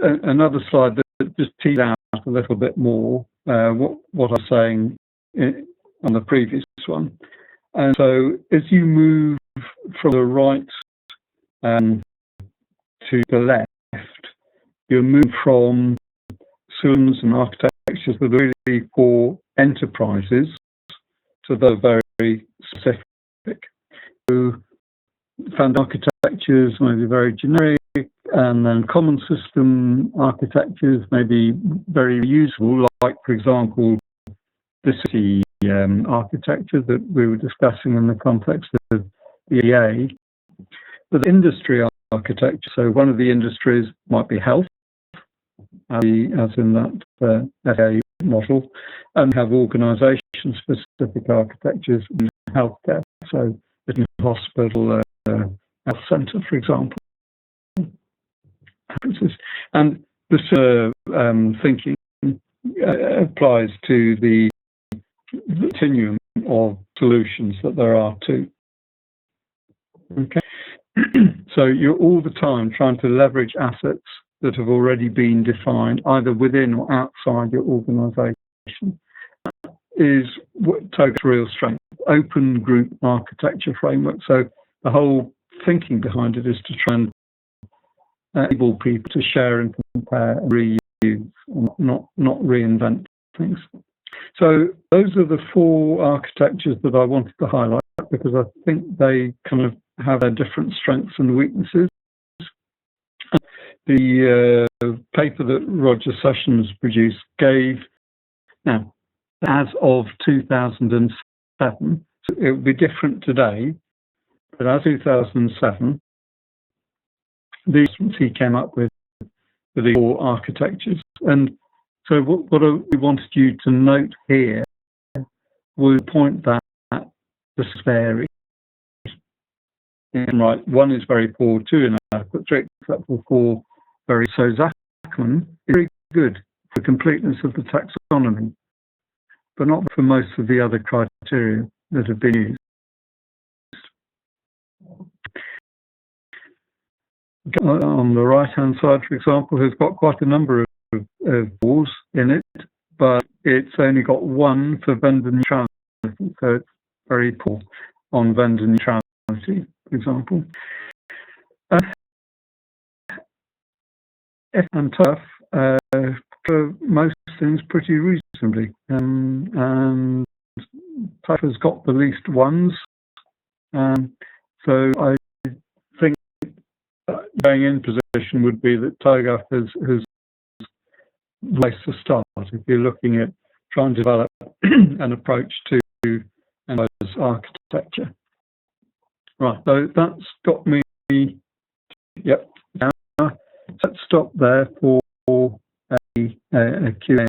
Another slide that just teased out a little bit more what I was saying on the previous one. And so as you move from the right to the left, you move from solutions and architectures that are really for enterprises to those very specific. So found architectures may be very generic, and then common system architectures may be very useful, like, for example, the city architecture that we were discussing in the context of the EA. But industry architecture, so one of the industries might be health, as in that FA model, and have organisation-specific architectures in healthcare, so in a hospital, health centre, for example. And this thinking applies to the continuum of solutions that there are too. Okay, so you're all the time trying to leverage assets that have already been defined, either within or outside your organisation. Is what TOGA's real strength, open group architecture framework. So the whole thinking behind it is to try and enable people to share and compare and reuse, not reinvent things. So those are the four architectures that I wanted to highlight, because I think they kind of have their different strengths and weaknesses. The paper that Roger Sessions produced gave, now, as of 2007, so it would be different today, but as 2007, he came up with the four architectures. And so what we wanted you to note here was the point that this varies. Right, one is very poor, two inadequate, three acceptable, four very. So Zachman is very good for completeness of the taxonomy, but not for most of the other criteria that have been used. on the right-hand side, for example, has got quite a number of rules in it, but it's only got one for vendor neutrality, so it's very poor on vendor neutrality, for example. And tough for most things pretty reasonably, and tough has got the least ones, so I think going in position would be that TOGAF has the place to start if you're looking at trying to develop an approach to enterprise architecture. Right, so that's got me. Yep. Now let's stop there for a Q&A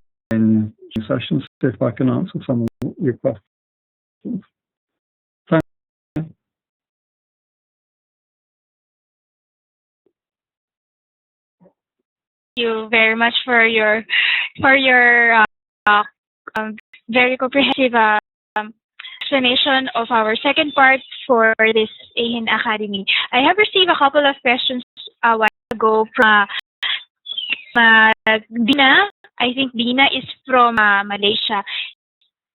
session. See if I can answer some of your questions. Thank you very much for your very comprehensive explanation of our second part for this AeHIN Academy. I have received a couple of questions a while ago from Dina. I think Dina is from Malaysia.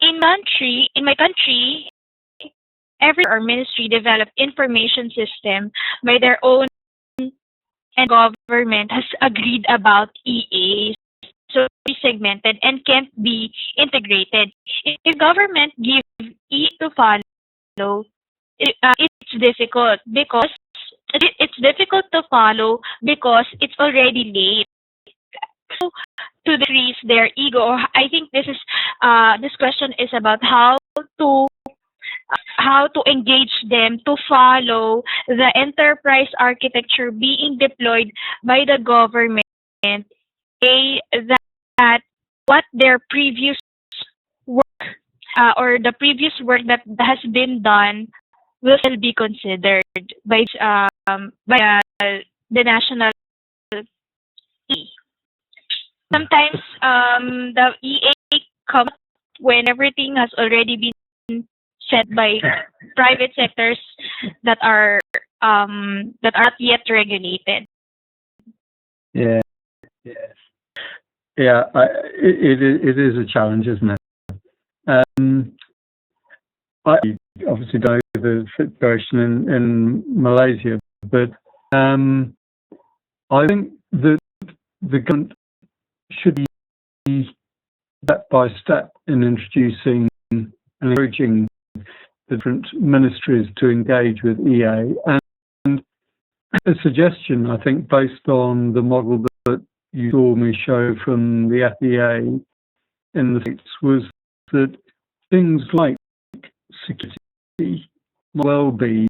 In my country, every ministry developed information system by their own, and government has agreed about EAs, so segmented and can't be integrated. If government gives E to follow, it's difficult to follow because it's already late. So to decrease their ego, or I think this question is about how to engage them to follow the enterprise architecture being deployed by the government, that what their previous work or the previous work that has been done will still be considered by the national E. Sometimes the EA comes when everything has already been set by private sectors that are not yet regulated. Yeah, yes, yeah. It is a challenge, isn't it? I obviously know the situation in Malaysia, but I think that the government should be step by step in introducing and encouraging different ministries to engage with EA. And a suggestion, I think, based on the model that you saw me show from the FEA in the States, was that things like security might well be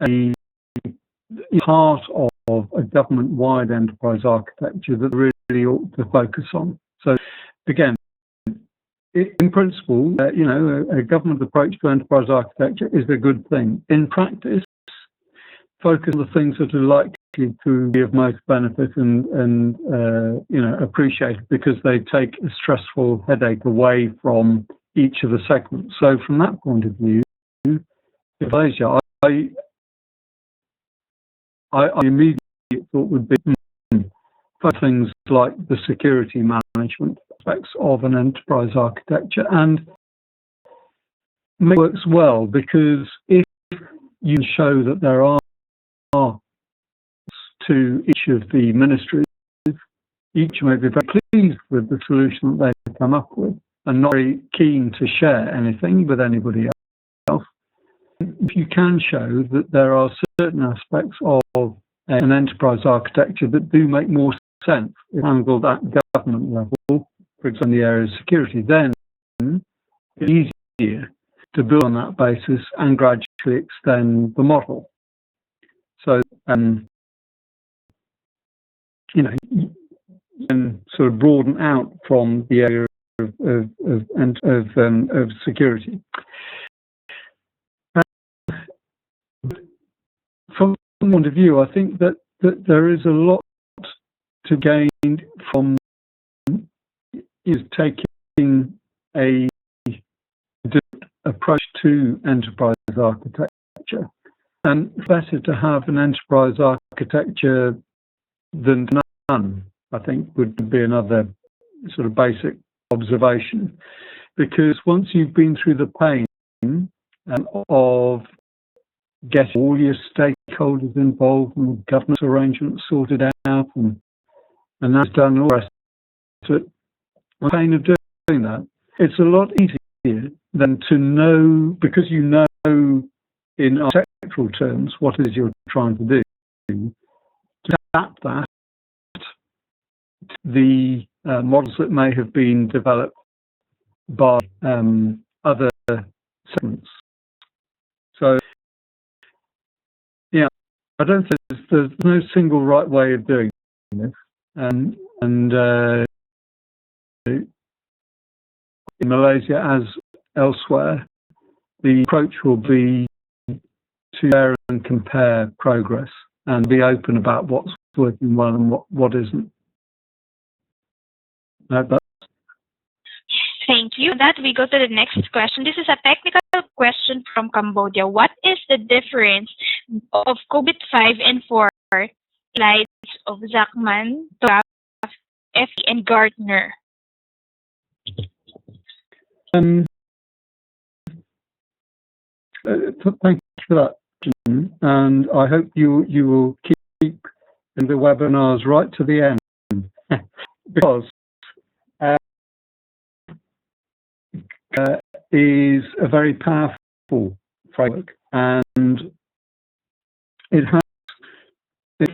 a part of a government-wide enterprise architecture that really ought to focus on. So, again, in principle, a government approach to enterprise architecture is a good thing. In practice, focus on the things that are likely to be of most benefit and appreciated, because they take a stressful headache away from each of the segments. So, from that point of view, in Malaysia, I immediately thought would be for things like the security management aspects of an enterprise architecture, and it works well because if you show that there are to each of the ministries, each may be very pleased with the solution that they've come up with and not very keen to share anything with anybody else. If you can show that there are certain aspects of an enterprise architecture that do make more sense if handled at government level, for example, in the area of security, then it's easier to build on that basis and gradually extend the model. So, you can sort of broaden out from the area of security. From the point of view, I think that there is a lot to gain from taking a different approach to enterprise architecture. And it's better to have an enterprise architecture than none, I think, would be another sort of basic observation. Because once you've been through the pain of getting all your stakeholders involved and governance arrangements sorted out, and that's done, all the rest of it, the pain of doing that, it's a lot easier than to know, because you know in architectural terms what it is you're trying to do, to adapt that to the models that may have been developed by other segments. So, yeah, I don't think there's no single right way of doing this, and in Malaysia, as elsewhere, the approach will be to share and compare progress and be open about what's working well and what isn't. Thank you. With that, we go to the next question. This is a technical question from Cambodia. What is the difference of COVID-5 and 4 slides of Zachman, TOGAF, FE, and Gartner? Thank you for that, and I hope you will keep in the webinars right to the end, because is a very powerful framework, and it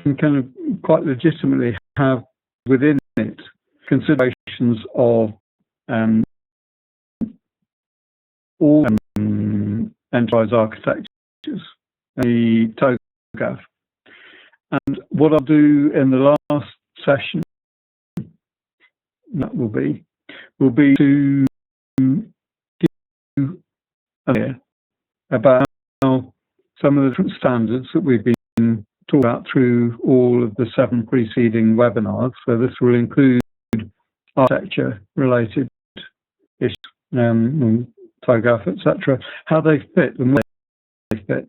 can kind of quite legitimately have within it considerations of all enterprise architectures, the TOGAF. And what I'll do in the last session, that will be to give you an idea about some of the different standards that we've been talking about through all of the 7 preceding webinars. So this will include architecture-related issues, TOGAF, etc., how they fit and where they fit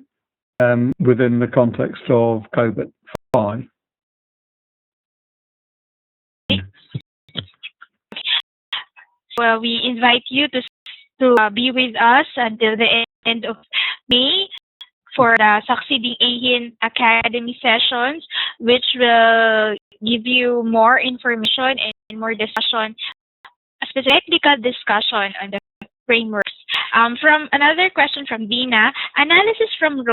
within the context of COVID-5. Well, we invite you to be with us until the end of May for the succeeding AeHIN Academy Sessions, which will give you more information and more discussion, a specific technical discussion on the frameworks. From another question from Dina, analysis from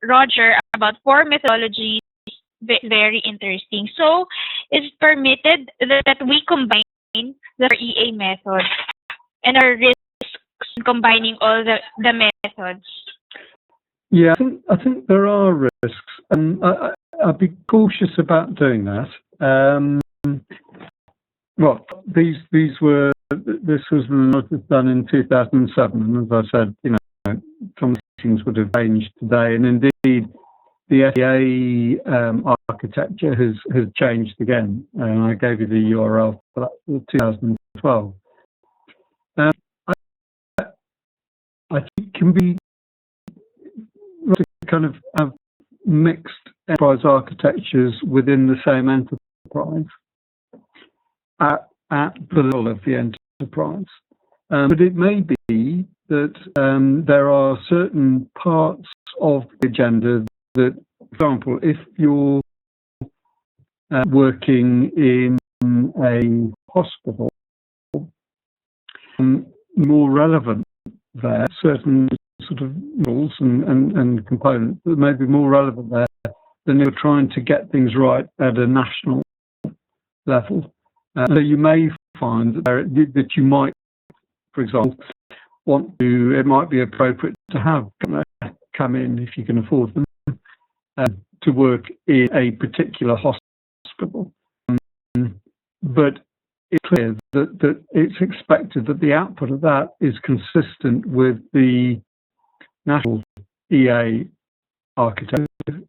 Roger about 4 methodologies, very interesting. So, is it permitted that we combine the EA method and our risks in combining all the methods? Yeah, I think there are risks, and I'd be cautious about doing that. Well, this was an analysis done in 2007, and as I said, some things would have changed today, and indeed the FEA architecture has changed again, and I gave you the URL for that, 2012. I think it can be to kind of have mixed enterprise architectures within the same enterprise at the level of the enterprise. But it may be that there are certain parts of the agenda that, for example, if you're working in a hospital, more relevant there, certain sort of rules and components that may be more relevant there than you're trying to get things right at a national level. So you may find that you might, for example, it might be appropriate to have come in, if you can afford them, to work in a particular hospital. But it's clear that it's expected that the output of that is consistent with the national EA architecture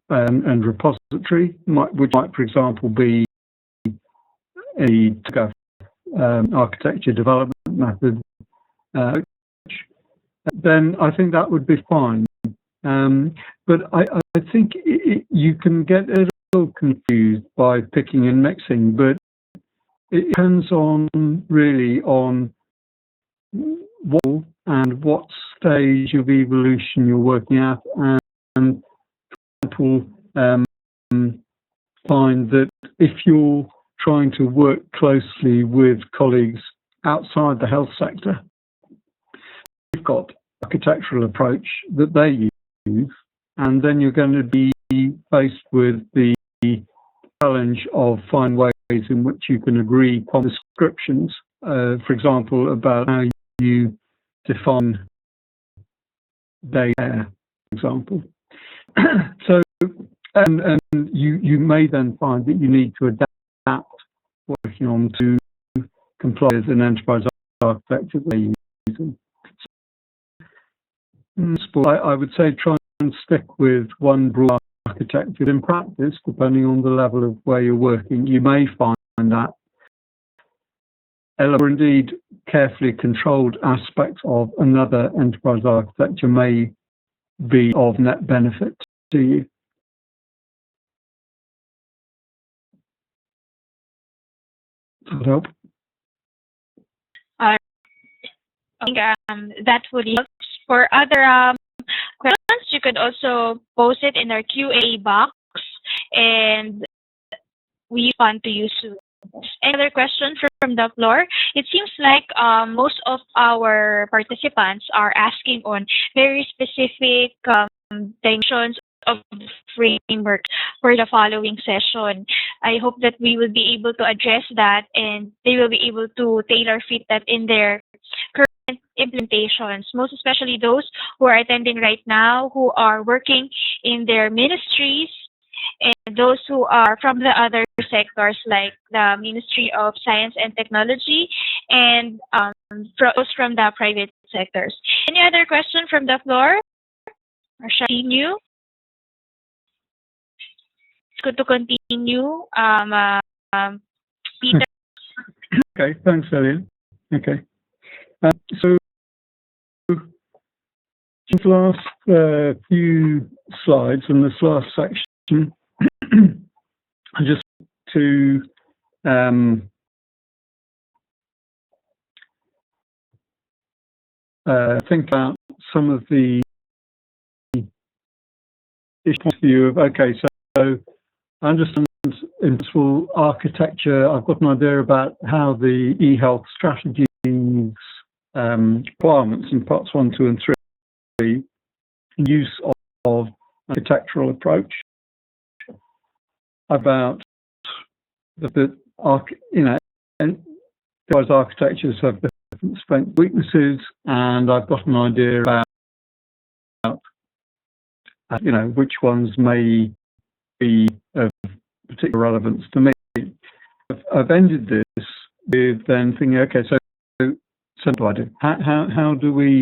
and repository, which might, for example, be a TOGAF architecture development method, then I think that would be fine. But I think you can get confused by picking and mixing, but it depends on really on what stage of evolution you're working at, and people find that if you're trying to work closely with colleagues outside the health sector, you've got architectural approach that they use, and then you're going to be faced with the challenge of finding ways in which you can agree on descriptions, for example, about how you define data, for example. So, and you may then find that you need to adapt working on to comply with an enterprise architecture that they're using. So I would say try and stick with one broad architecture. In practice, depending on the level of where you're working, you may find that or indeed carefully controlled aspects of another enterprise architecture may be of net benefit to you. Does that help? I think that would help. For other questions, you could also post it in our QA box, and we want to use it. Any other questions from the floor? It seems like most of our participants are asking on very specific dimensions of the framework for the following session. I hope that we will be able to address that, and they will be able to tailor fit that in their current implementations, most especially those who are attending right now, who are working in their ministries, and those who are from the other sectors like the Ministry of Science and Technology, and those from the private sectors. Any other question from the floor? Or shall we continue? It's good to continue. Peter. Okay, thanks, Elian. Okay. So, the last few slides in this last section, just to think about some of the point of view of, okay, so I understand in principle architecture, I've got an idea about how the eHealth strategies requirements in parts 1, 2, and 3, use of architectural approach, about the enterprise architectures have different strengths and weaknesses, and I've got an idea about which ones may be of particular relevance to me. I've ended this with then thinking, okay, so what do I do? How do we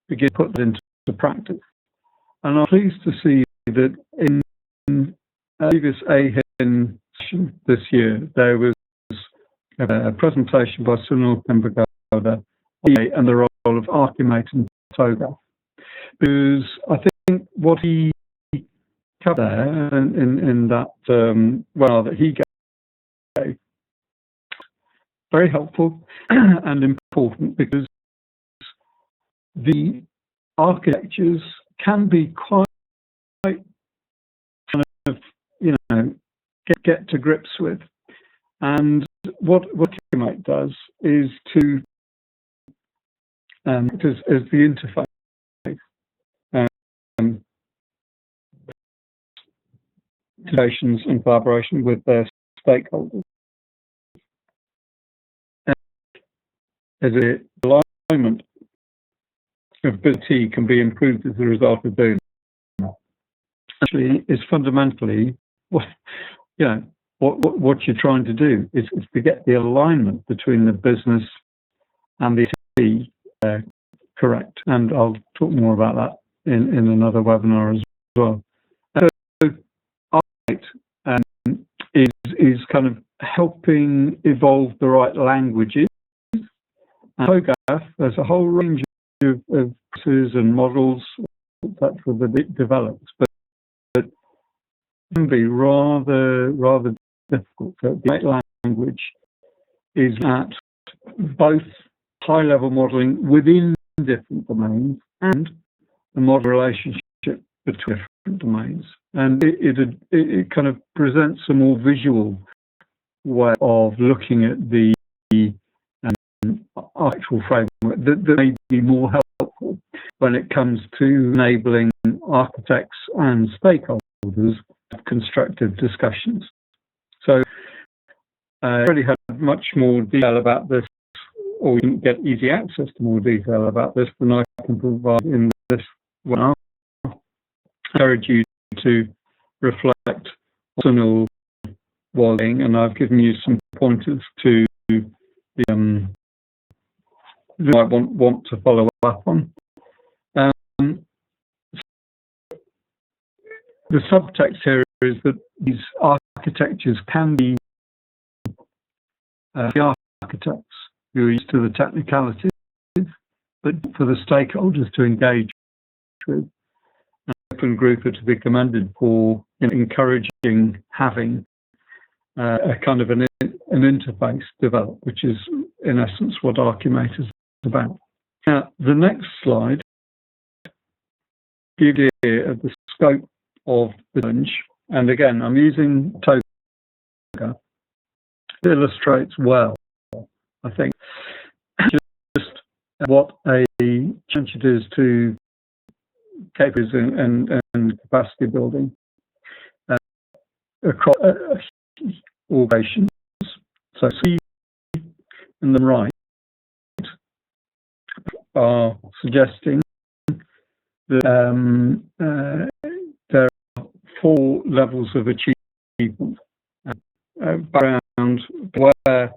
begin to put that into practice? And I'm pleased to see that in previous AeHIN session this year, there was a presentation by Sunil Pembragada and the role of Archimate and TOGA. Because I think what he covered there in that that he gave, very helpful and important, because the architectures can be quite kind of get to grips with, and what Archimate does is to as the interface and collaboration with their stakeholders. As the alignment of ability can be improved as a result of doing that. Actually, is fundamentally what you're trying to do is to get the alignment between the business and the IT correct. And I'll talk more about that in another webinar as well. So, is kind of helping evolve the right languages. And TOGAF, there's a whole range of processes and models that it develops, but can be rather difficult. So the language is at both high-level modelling within different domains and the model relationship between different domains, and it kind of presents a more visual way of looking at the architectural framework that may be more helpful when it comes to enabling architects and stakeholders to have constructive discussions. So I really had much more detail about this, or you can get easy access to more detail about this than I can provide in this webinar. I encourage you to reflect on all was saying, and I've given you some pointers to the you might want to follow up on. The subtext here is that these architectures can be the architects who are used to the technicalities, but for the stakeholders to engage with. An open group are to be commended for encouraging having a kind of an interface developed, which is in essence what Archimate is about. Now, the next slide gives you an idea of the scope of the challenge, and again, I'm using TOGA. It illustrates well, I think, just what a challenge it is to capabilities and capacity building across organizations. So see on the right are suggesting that there are 4 levels of achievement: background, aware,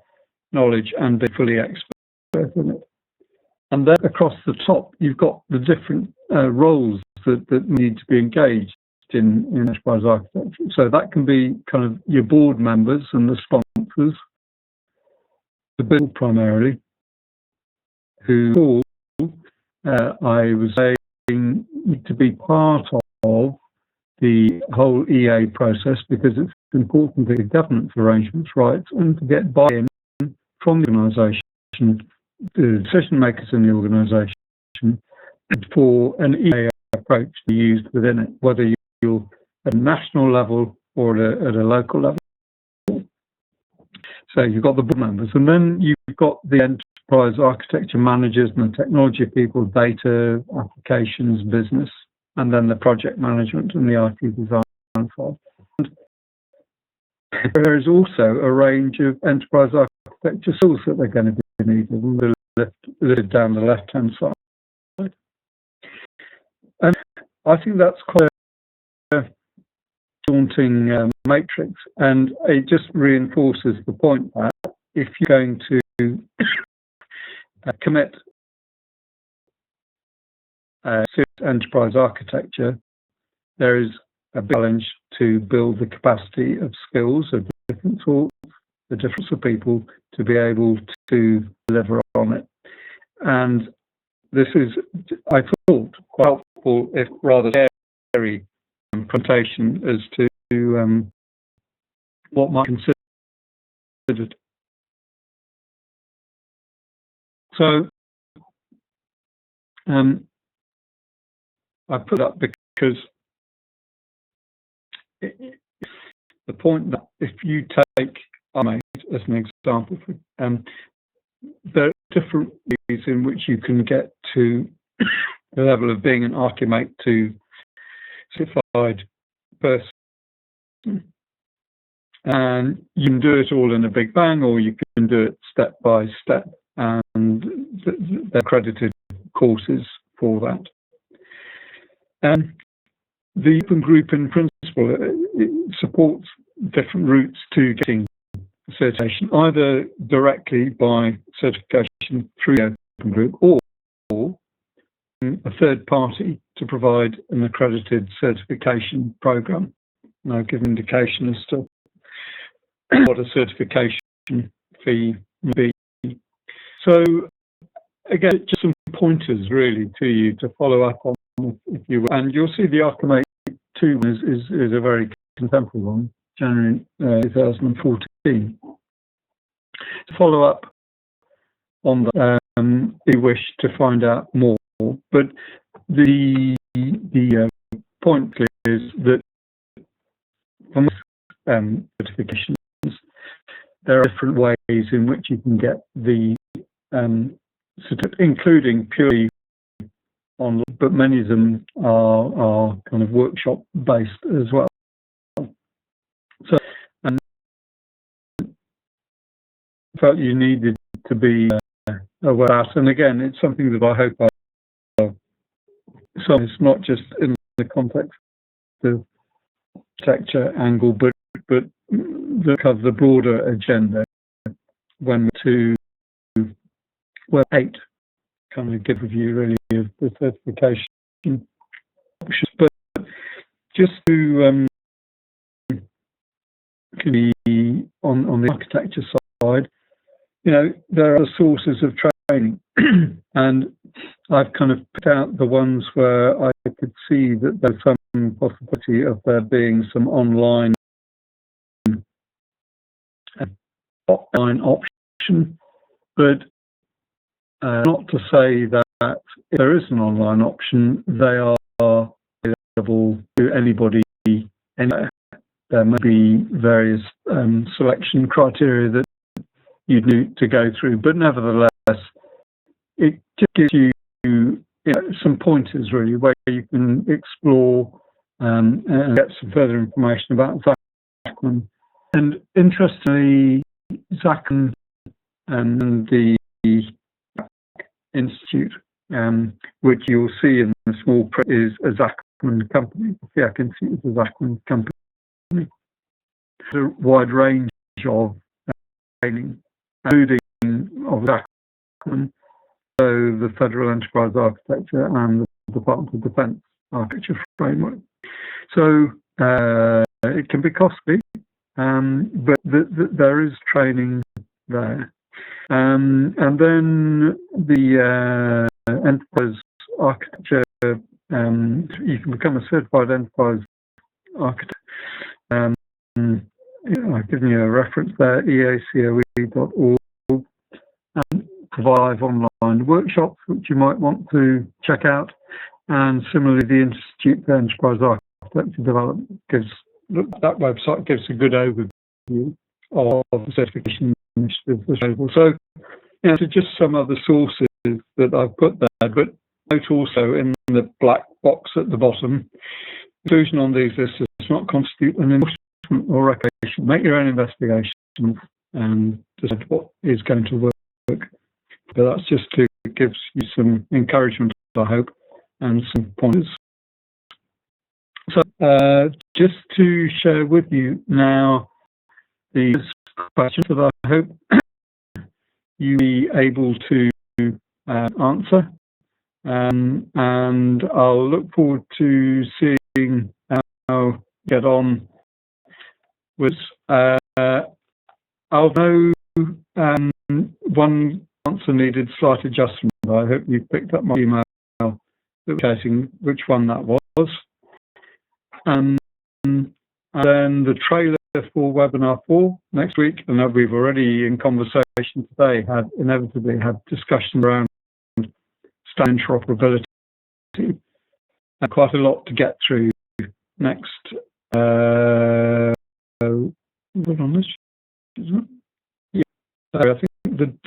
knowledge, and be fully expert in it. And then across the top, you've got the different roles that need to be engaged in enterprise architecture. So that can be kind of your board members and the sponsors, the build primarily, who I was saying need to be part of the whole EA process, because it's important to get governance arrangements right and to get buy-in from the organisation, the decision makers in the organisation, for an EA approach to be used within it, whether you're at a national level or at a local level. So you've got the board members, and then you've got the enterprise architecture managers and the technology people, data, applications, business, and then the project management and the IT design side. And there is also a range of enterprise architecture skills that they're going to be needed, listed down the left-hand side. And I think that's quite a daunting matrix, and it just reinforces the point that if you're going to commit serious enterprise architecture, there is a challenge to build the capacity of skills of different sorts, the difference of people to be able to deliver on it. And this is, I thought, quite helpful, if rather scary, presentation as to what might be considered. So I put up because the point that if you take Archimate as an example, there are different ways in which you can get to the level of being an Archimate to certified person. And you can do it all in a big bang, or you can do it step by step, and they're accredited courses for that. And the open group in principle it supports different routes to getting certification, either directly by certification through the open group, or a third party to provide an accredited certification program. And I'll give an indication as to what a certification fee would be. So again, just some pointers really to you to follow up on, if you will. And you'll see the Archimate 2 is a very contemporary one, January 2014. To follow up on that, we wish to find out more, but the point is that from certifications, there are different ways in which you can get the certificate, including purely online, but many of them are kind of workshop based as well. So I felt you needed to be aware of that, and again, it's something that I hope so it's not just in the context of architecture angle, but the broader agenda when to eight kind of give a view really of the certification options. But just to be on the architecture side, you know, there are sources of training, and I've kind of put out the ones where I could see that there's some possibility of there being some online option, but not to say that if there is an online option, they are available to anybody anywhere. There may be various selection criteria that you need to go through, but nevertheless, it just gives you, some pointers really where you can explore and get some further information about Zachman. And interestingly, Zachman and the Institute, which you'll see in the small print, is a Zachman company. The AeHIN Institute is a Zachman company. There's a wide range of training, including of Zachman, so the Federal Enterprise Architecture and the Department of Defense Architecture Framework. So it can be costly, but there is training there. And then the Enterprise Architecture, you can become a certified Enterprise Architect. I've given you a reference there, eacoe.org, and provide online workshops which you might want to check out. And similarly, the Institute for Enterprise Architecture Development that website gives a good overview of the certification initiatives available. So, so just some other sources that I've put there, but note also in the black box at the bottom, inclusion on these lists does not constitute an endorsement or recommendation. Make your own investigation and decide what is going to work. But that's just to give you some encouragement, I hope, and some pointers. So just to share with you now these questions that I hope you'll be able to answer. And I'll look forward to seeing how you get on with. I'll know one answer needed slight adjustment. I hope you picked up my email indicating which one that was. And then the trailer for webinar 4 next week, and we've already in conversation today inevitably had discussion around interoperability, and quite a lot to get through next. What on this? Isn't it? Yeah, so I think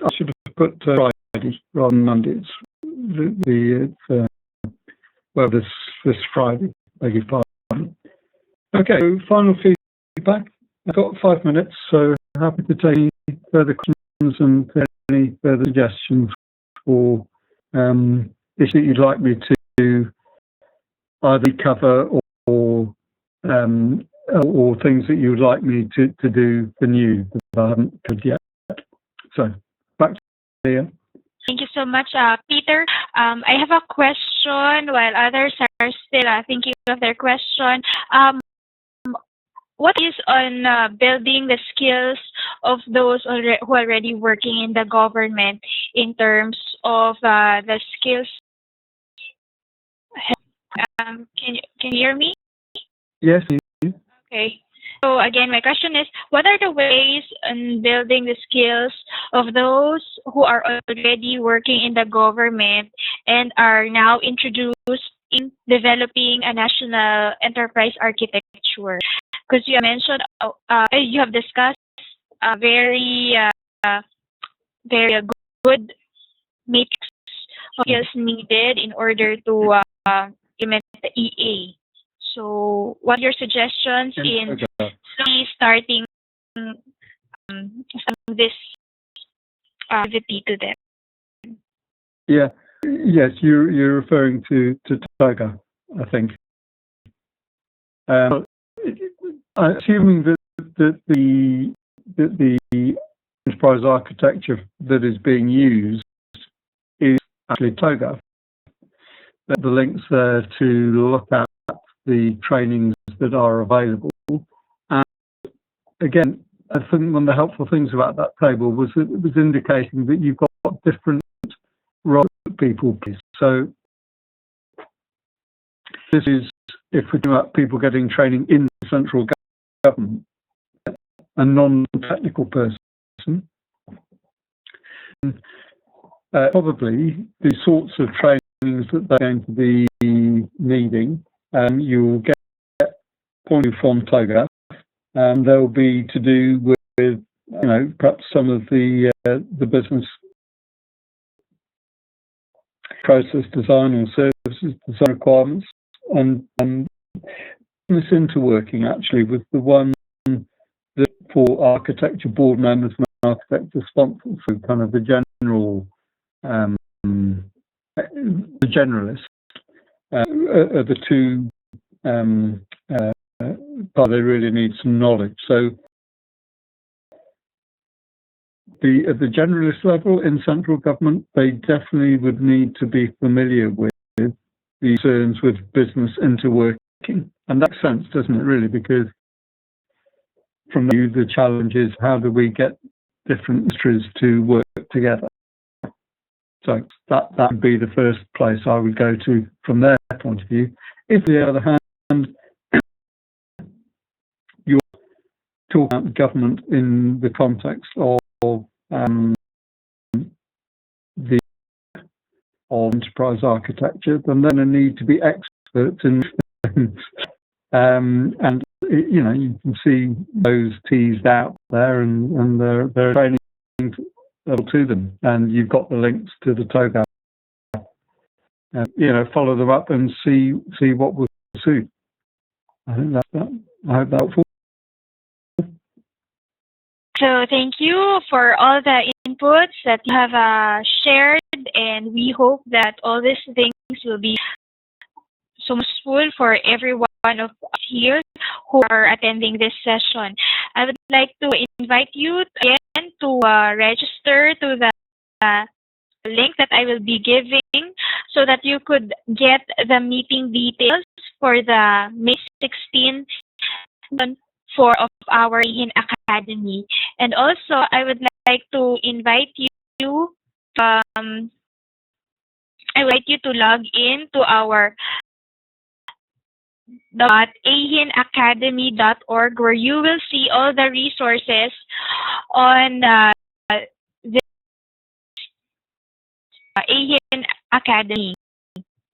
I should have put Friday rather than Monday. Well, this Friday. Beg your pardon. Okay, so final feedback. I've got 5 minutes, so happy to take any further questions and any further suggestions for issues that you'd like me to either cover or things that you would like me to do for new that I haven't covered yet. So back to you. Thank you so much, Peter. I have a question while others are still thinking of their question. What is on building the skills of those who are already working in the government in terms of the skills? Can you hear me? Yes. Okay. So again, my question is, what are the ways in building the skills of those who are already working in the government and are now introduced in developing a national enterprise architecture? Because you mentioned, you have discussed uh, very good matrix of skills needed in order to implement the EA. So, what are your suggestions in slowly starting some of this activity to them? Yeah. Yes, you're referring to TOGA, I think. Assuming that the enterprise architecture that is being used is actually TOGA, that the links there to look at the trainings that are available. And again, I think one of the helpful things about that table was that it was indicating that you've got different roles that people play. So this is, if we're talking about people getting training in central government, a non-technical person, probably the sorts of trainings that they're going to be needing, you'll get pointed from TOGA. They'll be to do with perhaps some of the business process design or services design requirements, and this interworking actually with the one that for architecture board members and architecture sponsors, so kind of the general, the generalists are the two but they really need some knowledge. So at the generalist level in central government, they definitely would need to be familiar with the concerns with business interworking. And that makes sense, doesn't it, really? Because from the challenge is, how do we get different industries to work together? So that would be the first place I would go to from their point of view. If, on the other hand, you're talking about government in the context of the enterprise architecture, then there need to be experts in and you can see those teased out there, and they're training to them, and you've got the links to the TOGA. Follow them up and see what will suit. I think I hope that's helpful. So thank you for all the inputs that you have shared, and we hope that all these things will be so useful for everyone of us here who are attending this session. I would like to invite you again to register to the link that I will be giving, so that you could get the meeting details for the May 16th for of our AeHIN Academy. And also, I would like to invite you I would like you to log in to our AeHINacademy.org, where you will see all the resources on this AeHIN Academy.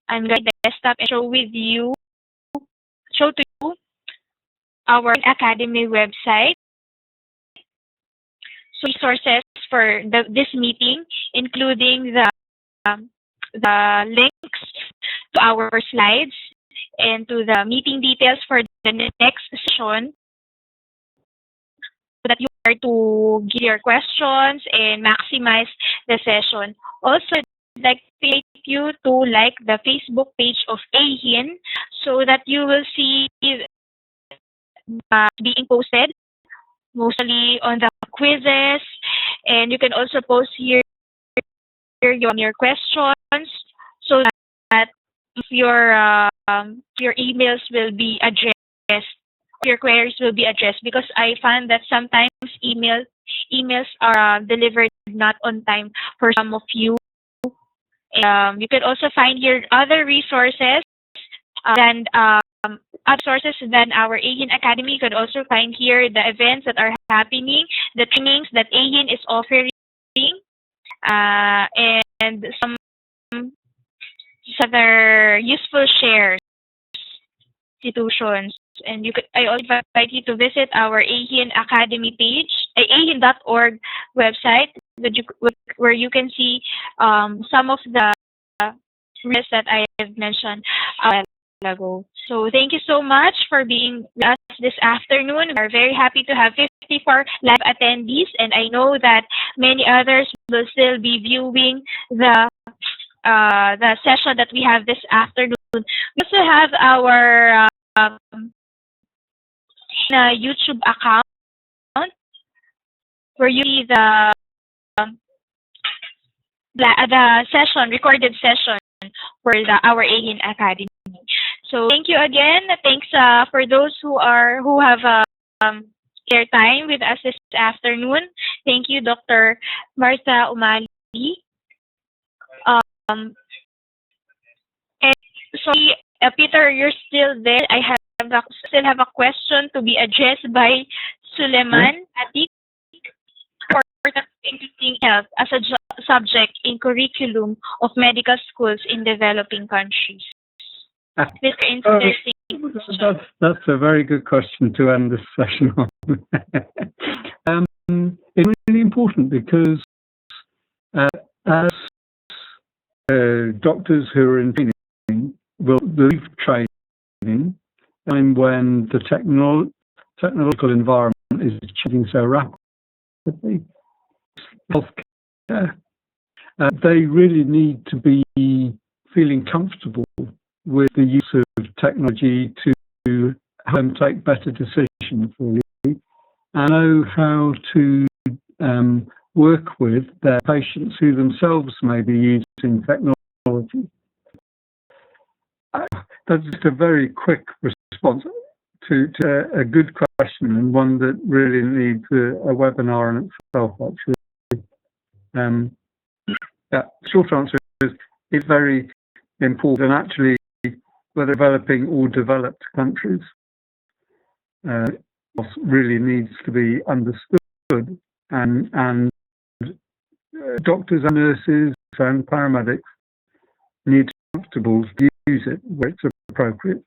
I'm going to desktop and show to you our Academy website. So resources for this meeting, including the links to our slides and to the meeting details for the next session, so that you are to give your questions and maximize the session. Also, I'd like to invite you to like the Facebook page of AeHIN, so that you will see being posted mostly on the quizzes, and you can also post here your questions, so that your emails will be addressed, your queries will be addressed, because I find that sometimes emails are delivered not on time for some of you. You can also find here other resources and other sources than our AeHIN Academy. You could also find here the events that are happening, the trainings that AeHIN is offering, and some other useful shares, institutions. And I also invite you to visit our AeHIN Academy page, AeHIN.org website, where you can see some of the risks that I have mentioned a while ago. So thank you so much for being with us this afternoon. We are very happy to have 54 live attendees, and I know that many others will still be viewing the session that we have this afternoon. We also have our YouTube account where you see the session, recorded session for our AeHIN Academy. So thank you again. Thanks for those who have their time with us this afternoon. Thank you, Dr. Martha Umali. And sorry, Peter, you're still there. I still have a question to be addressed by Suleiman Atik for including health as a subject in curriculum of medical schools in developing countries. That's a very good question to end this session on. It's really important because as doctors who are in training will leave training, and when the technological environment is changing so rapidly, healthcare, they really need to be feeling comfortable with the use of technology to help them take better decisions, really, and know how to work with their patients who themselves may be using technology. That's just a very quick response to a good question, and one that really needs a webinar in itself, actually. Short answer is it's very important, and actually, whether developing or developed countries, really needs to be understood, and doctors and nurses and paramedics need to be comfortable to use it where it's appropriate.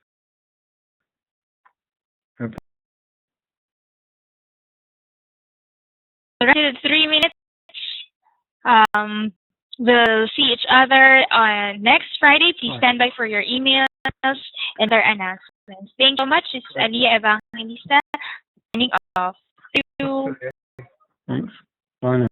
3 minutes. We'll see each other on next Friday. Please stand by for your emails and their announcements. Thank you so much. It's Aliyah Evangelista signing off. Thank you. Thanks. Bye now.